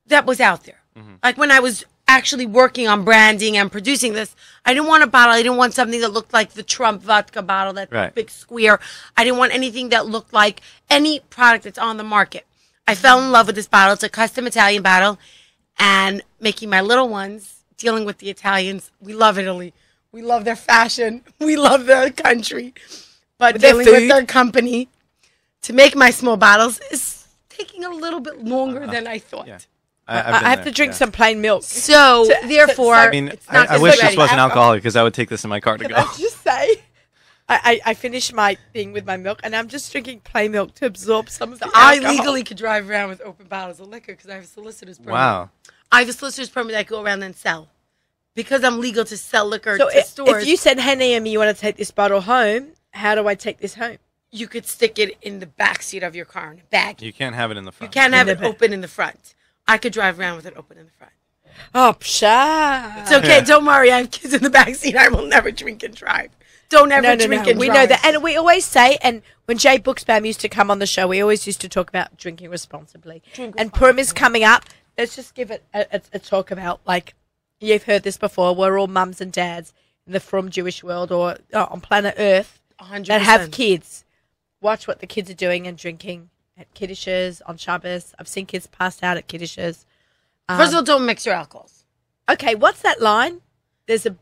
that was out there. Like when I was actually working on branding and producing this, I didn't want a bottle. I didn't want something that looked like the Trump vodka bottle, that Right. big square. I didn't want anything that looked like any product that's on the market. I fell in love with this bottle. It's a custom Italian bottle. And making my little ones, dealing with the Italians, we love Italy. We love their fashion. We love their country. But their dealing with food. their company to make my small bottles is taking a little bit longer than I thought. Yeah. I have to drink some plain milk. So, therefore, I mean, it's not I just wish ready. this wasn't alcoholic because I would take this in my car to Can go. I just say, I finished my thing with my milk and I'm just drinking plain milk to absorb some of the I alcohol. legally could drive around with open bottles of liquor because I have a solicitor's permit. Wow. I have a solicitor's permit that I go around and sell. Because I'm legal to sell liquor So to stores, if you said, hey, Naomi, you want to take this bottle home, how do I take this home? you could stick it in the back seat of your car in a bag. You can't have it in the You front. can't have In it the back. open in the front. I could drive around with it open in the front. Oh, psha. It's okay. Don't worry. I have kids in the back seat. I will never drink and drive. Don't ever drink and We drive. know that. And we always say, and when Jay Bookspam used to come on the show, we always used to talk about drinking responsibly. And Purim is coming up. Let's just give it a talk about, like, you've heard this before, we're all mums and dads in the From Jewish world or on planet Earth 100%. that have kids. Watch what the kids are doing and drinking at kiddushes, on Shabbos. I've seen kids passed out at kiddushes. First of all, don't mix your alcohols. Okay, what's that line? There's a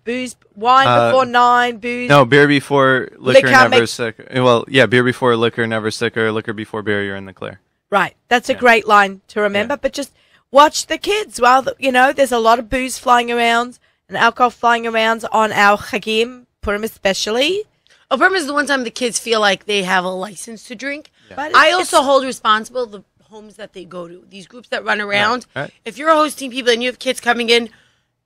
wine before 9, booze. No, beer before liquor, Liquor never makes- sicker. Well, yeah, beer before liquor, never sicker. Liquor before beer, you're in the clear. Right. That's a Yeah. great line to remember, Yeah. but just watch the kids. While, there's a lot of booze flying around and alcohol flying around on our Chagim, Purim especially. Purim is the one time the kids feel like they have a license to drink. But I also hold responsible the homes that they go to. These groups that run around. Right. If you're hosting people and you have kids coming in,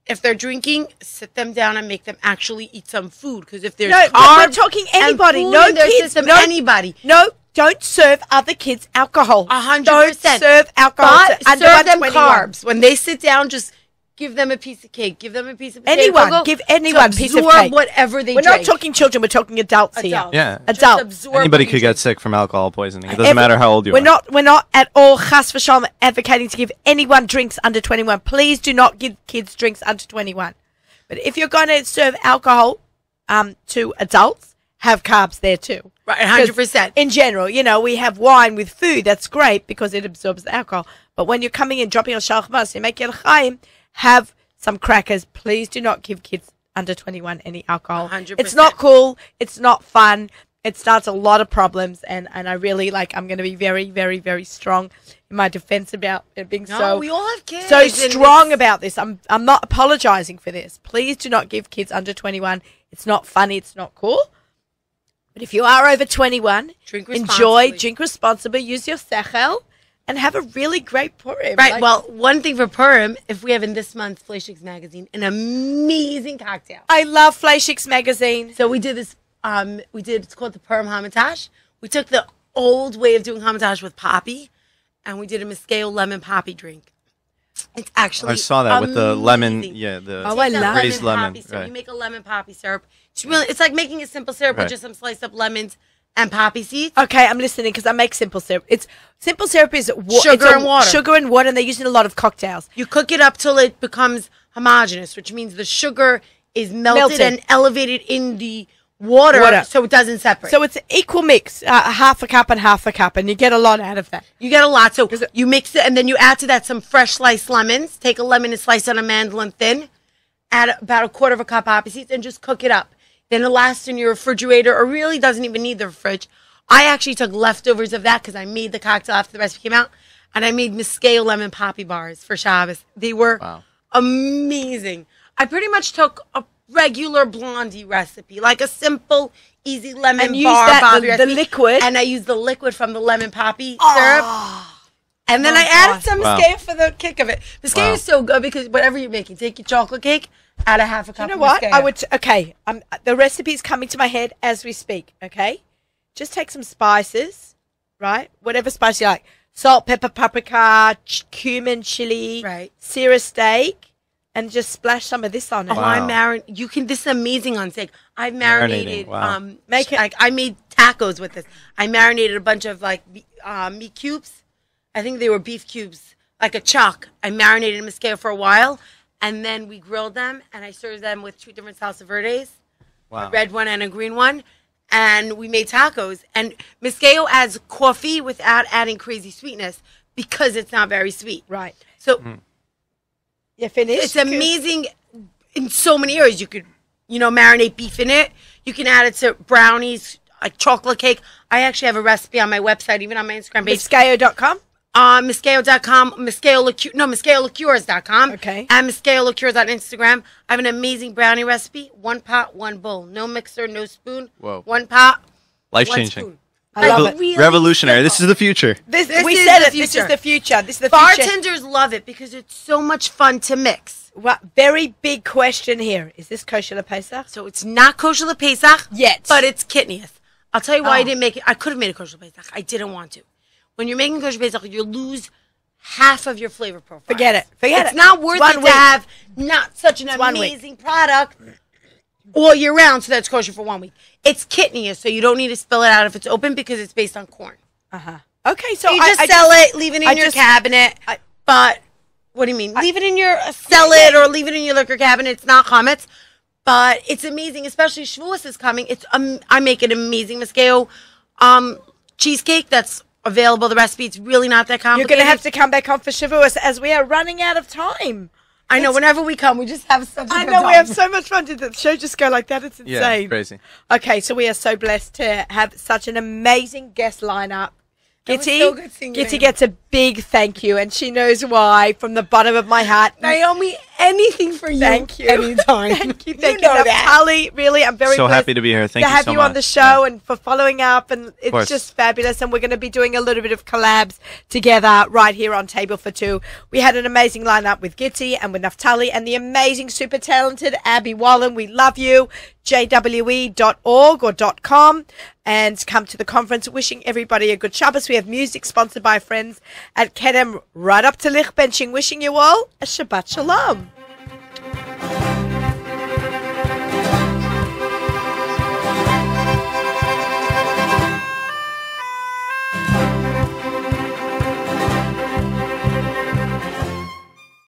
if they're drinking, sit them down and make them actually eat some food. Because if there's No, carbs we're talking anybody. and food No in their kids. system, No, anybody. No, don't serve other kids alcohol. 100%. Don't serve alcohol But to under serve them 121. carbs. When they sit down, just give them a piece of cake. Give them a piece of potato Anyone, cocoa give anyone to a piece of absorb cake. whatever they We're drink. not talking children. We're talking adults here. Adults. Yeah. Just Adults. absorb Anybody what could you get drink. sick from alcohol poisoning. It doesn't matter how old you are. We're not at all chas v'shalom advocating to give anyone drinks under 21. Please do not give kids drinks under 21. But if you're going to serve alcohol to adults, have carbs there too. Right, 100%. In general, we have wine with food. That's great because it absorbs the alcohol. But when you're coming in, dropping on shalchmas, you make it chaim, have some crackers. Please do not give kids under 21 any alcohol. 100%. It's not cool. It's not fun. It starts a lot of problems. And I really I'm going to be very, very, very strong in my defense about it being No, we all have kids. so and strong it's- about this. I'm not apologizing for this. Please do not give kids under 21. It's not funny. It's not cool. But if you are over 21, Drink enjoy, responsibly. drink responsibly, use your sechel, and have a really great Purim. Right. Well, one thing for Purim, if we have in this month's Fleischiks magazine, an amazing cocktail. I love Fleischiks magazine. So we did this. It's called the Purim Hamantash. We took the old way of doing Hamantash with poppy, and we did a Moscato lemon poppy drink. It's actually I saw that with the lemon. amazing. Yeah, the Oh, I Take that love raised lemon lemon. poppy syrup. Right. You make a lemon poppy syrup. It's like making a simple syrup with Right. just some sliced up lemons and poppy seeds. Okay, I'm listening because I make simple syrup. Simple syrup is Sugar and water. Sugar and water, and they use it in a lot of cocktails. You cook it up till it becomes homogeneous, which means the sugar is melted. And elevated in the water, so it doesn't separate. So it's an equal mix, half a cup and half a cup, and you get a lot out of that. you get a lot. So you mix it, and then you add to that some fresh sliced lemons. Take a lemon and slice it on a mandolin thin. Add about a quarter of a cup poppy seeds, and just cook it up. Then it lasts in your refrigerator, or really doesn't even need the fridge. I actually took leftovers of that because I made the cocktail after the recipe came out, and I made Moscato lemon poppy bars for Shabbos. They were amazing. I pretty much took a regular blondie recipe, like a simple, easy lemon And use bar that, Bobby the recipe, liquid. and I used the liquid from the lemon poppy syrup. And then I added some Wow. Moscato for the kick of it. Moscato Wow. is so good because whatever you're making, take your chocolate cake, add a half a cup You know of what? Moscato. I would. Okay, the recipe's coming to my head as we speak. Okay, just take some spices, right? Whatever spice you like: salt, pepper, paprika, cumin, chili, Right. sear a steak, and just splash some of this on it. Oh, Wow. You can. This is amazing on steak. I marinated. Marinating, wow. Make it- I made tacos with this. I marinated a bunch of meat cubes. I think they were beef cubes, like a chuck. I marinated Moscato for a while, and then we grilled them, and I served them with 2 different salsa verdes, Wow. a red one and a green one, and we made tacos. And Moscato adds coffee without adding crazy sweetness because it's not very sweet. Right. So You finished? it's amazing in so many areas. You could, marinate beef in it. You can add it to brownies, like chocolate cake. I actually have a recipe on my website, even on my Instagram page. Moscato.com. Moscato.com, Moscato-liqueurs.com. Okay. And Moscato Liqueurs on Instagram. I have an amazing brownie recipe. 1 pot, 1 bowl. No mixer, no spoon. Whoa. 1 pot, Life 1 changing. spoon. I love Like, it. really Revolutionary. This is the future. This we is said the it. This is future. the future. This is the future. Bartenders love it because it's so much fun to mix. Well, very big question here. Is this kosher LePesach? So it's not kosher LePesach Yet. but it's kitnius. I'll tell you why I Oh. didn't make it. I could have made a kosher Pesach. I didn't want to. When you're making kosher Pesach, you lose half of your flavor profile. Forget it. Forget It's it. not worth One it week. to have not such an 1 week. amazing product all year round, so that's kosher for 1 week. It's kitnius, so you don't need to spill it out if it's open because it's based on corn. Okay, so You just sell it, leave it in your cabinet. But what do you mean? Leave it in your sell it or leave it in your liquor cabinet. It's not chametz, but it's amazing. Especially Shavuos is coming. It's I make an amazing Moscato cheesecake that's available. The recipe, it's really not that You're complicated. going to have to come back on for Shavuos as we are running out of time. I know. Whenever we come, we just have such a I good know, we time. have so much fun. Did the show just go like that? It's insane. Yeah, it's crazy. Okay, so we are so blessed to have such an amazing guest lineup. It was Gitty, so good seeing you, Gitty Naomi. gets a big thank you, and she knows why from the bottom of my heart. Naomi anything for you. Thank you. Anytime. Thank you. You Thank you, know that. Naftali. Really, I'm very So blessed happy to be here. Thank to you have so you much. on the show Yeah. and for following up. And it's course. just fabulous. And we're going to be doing a little bit of collabs together right here on Table for Two. We had an amazing lineup with Gitty and with Naftali and the amazing, super talented Abby Wallen. We love you. jwe.org or .com, and come to the conference. Wishing everybody a good Shabbos. We have music sponsored by friends at Kedem right up to Lichbenching. Wishing you all a Shabbat Shalom.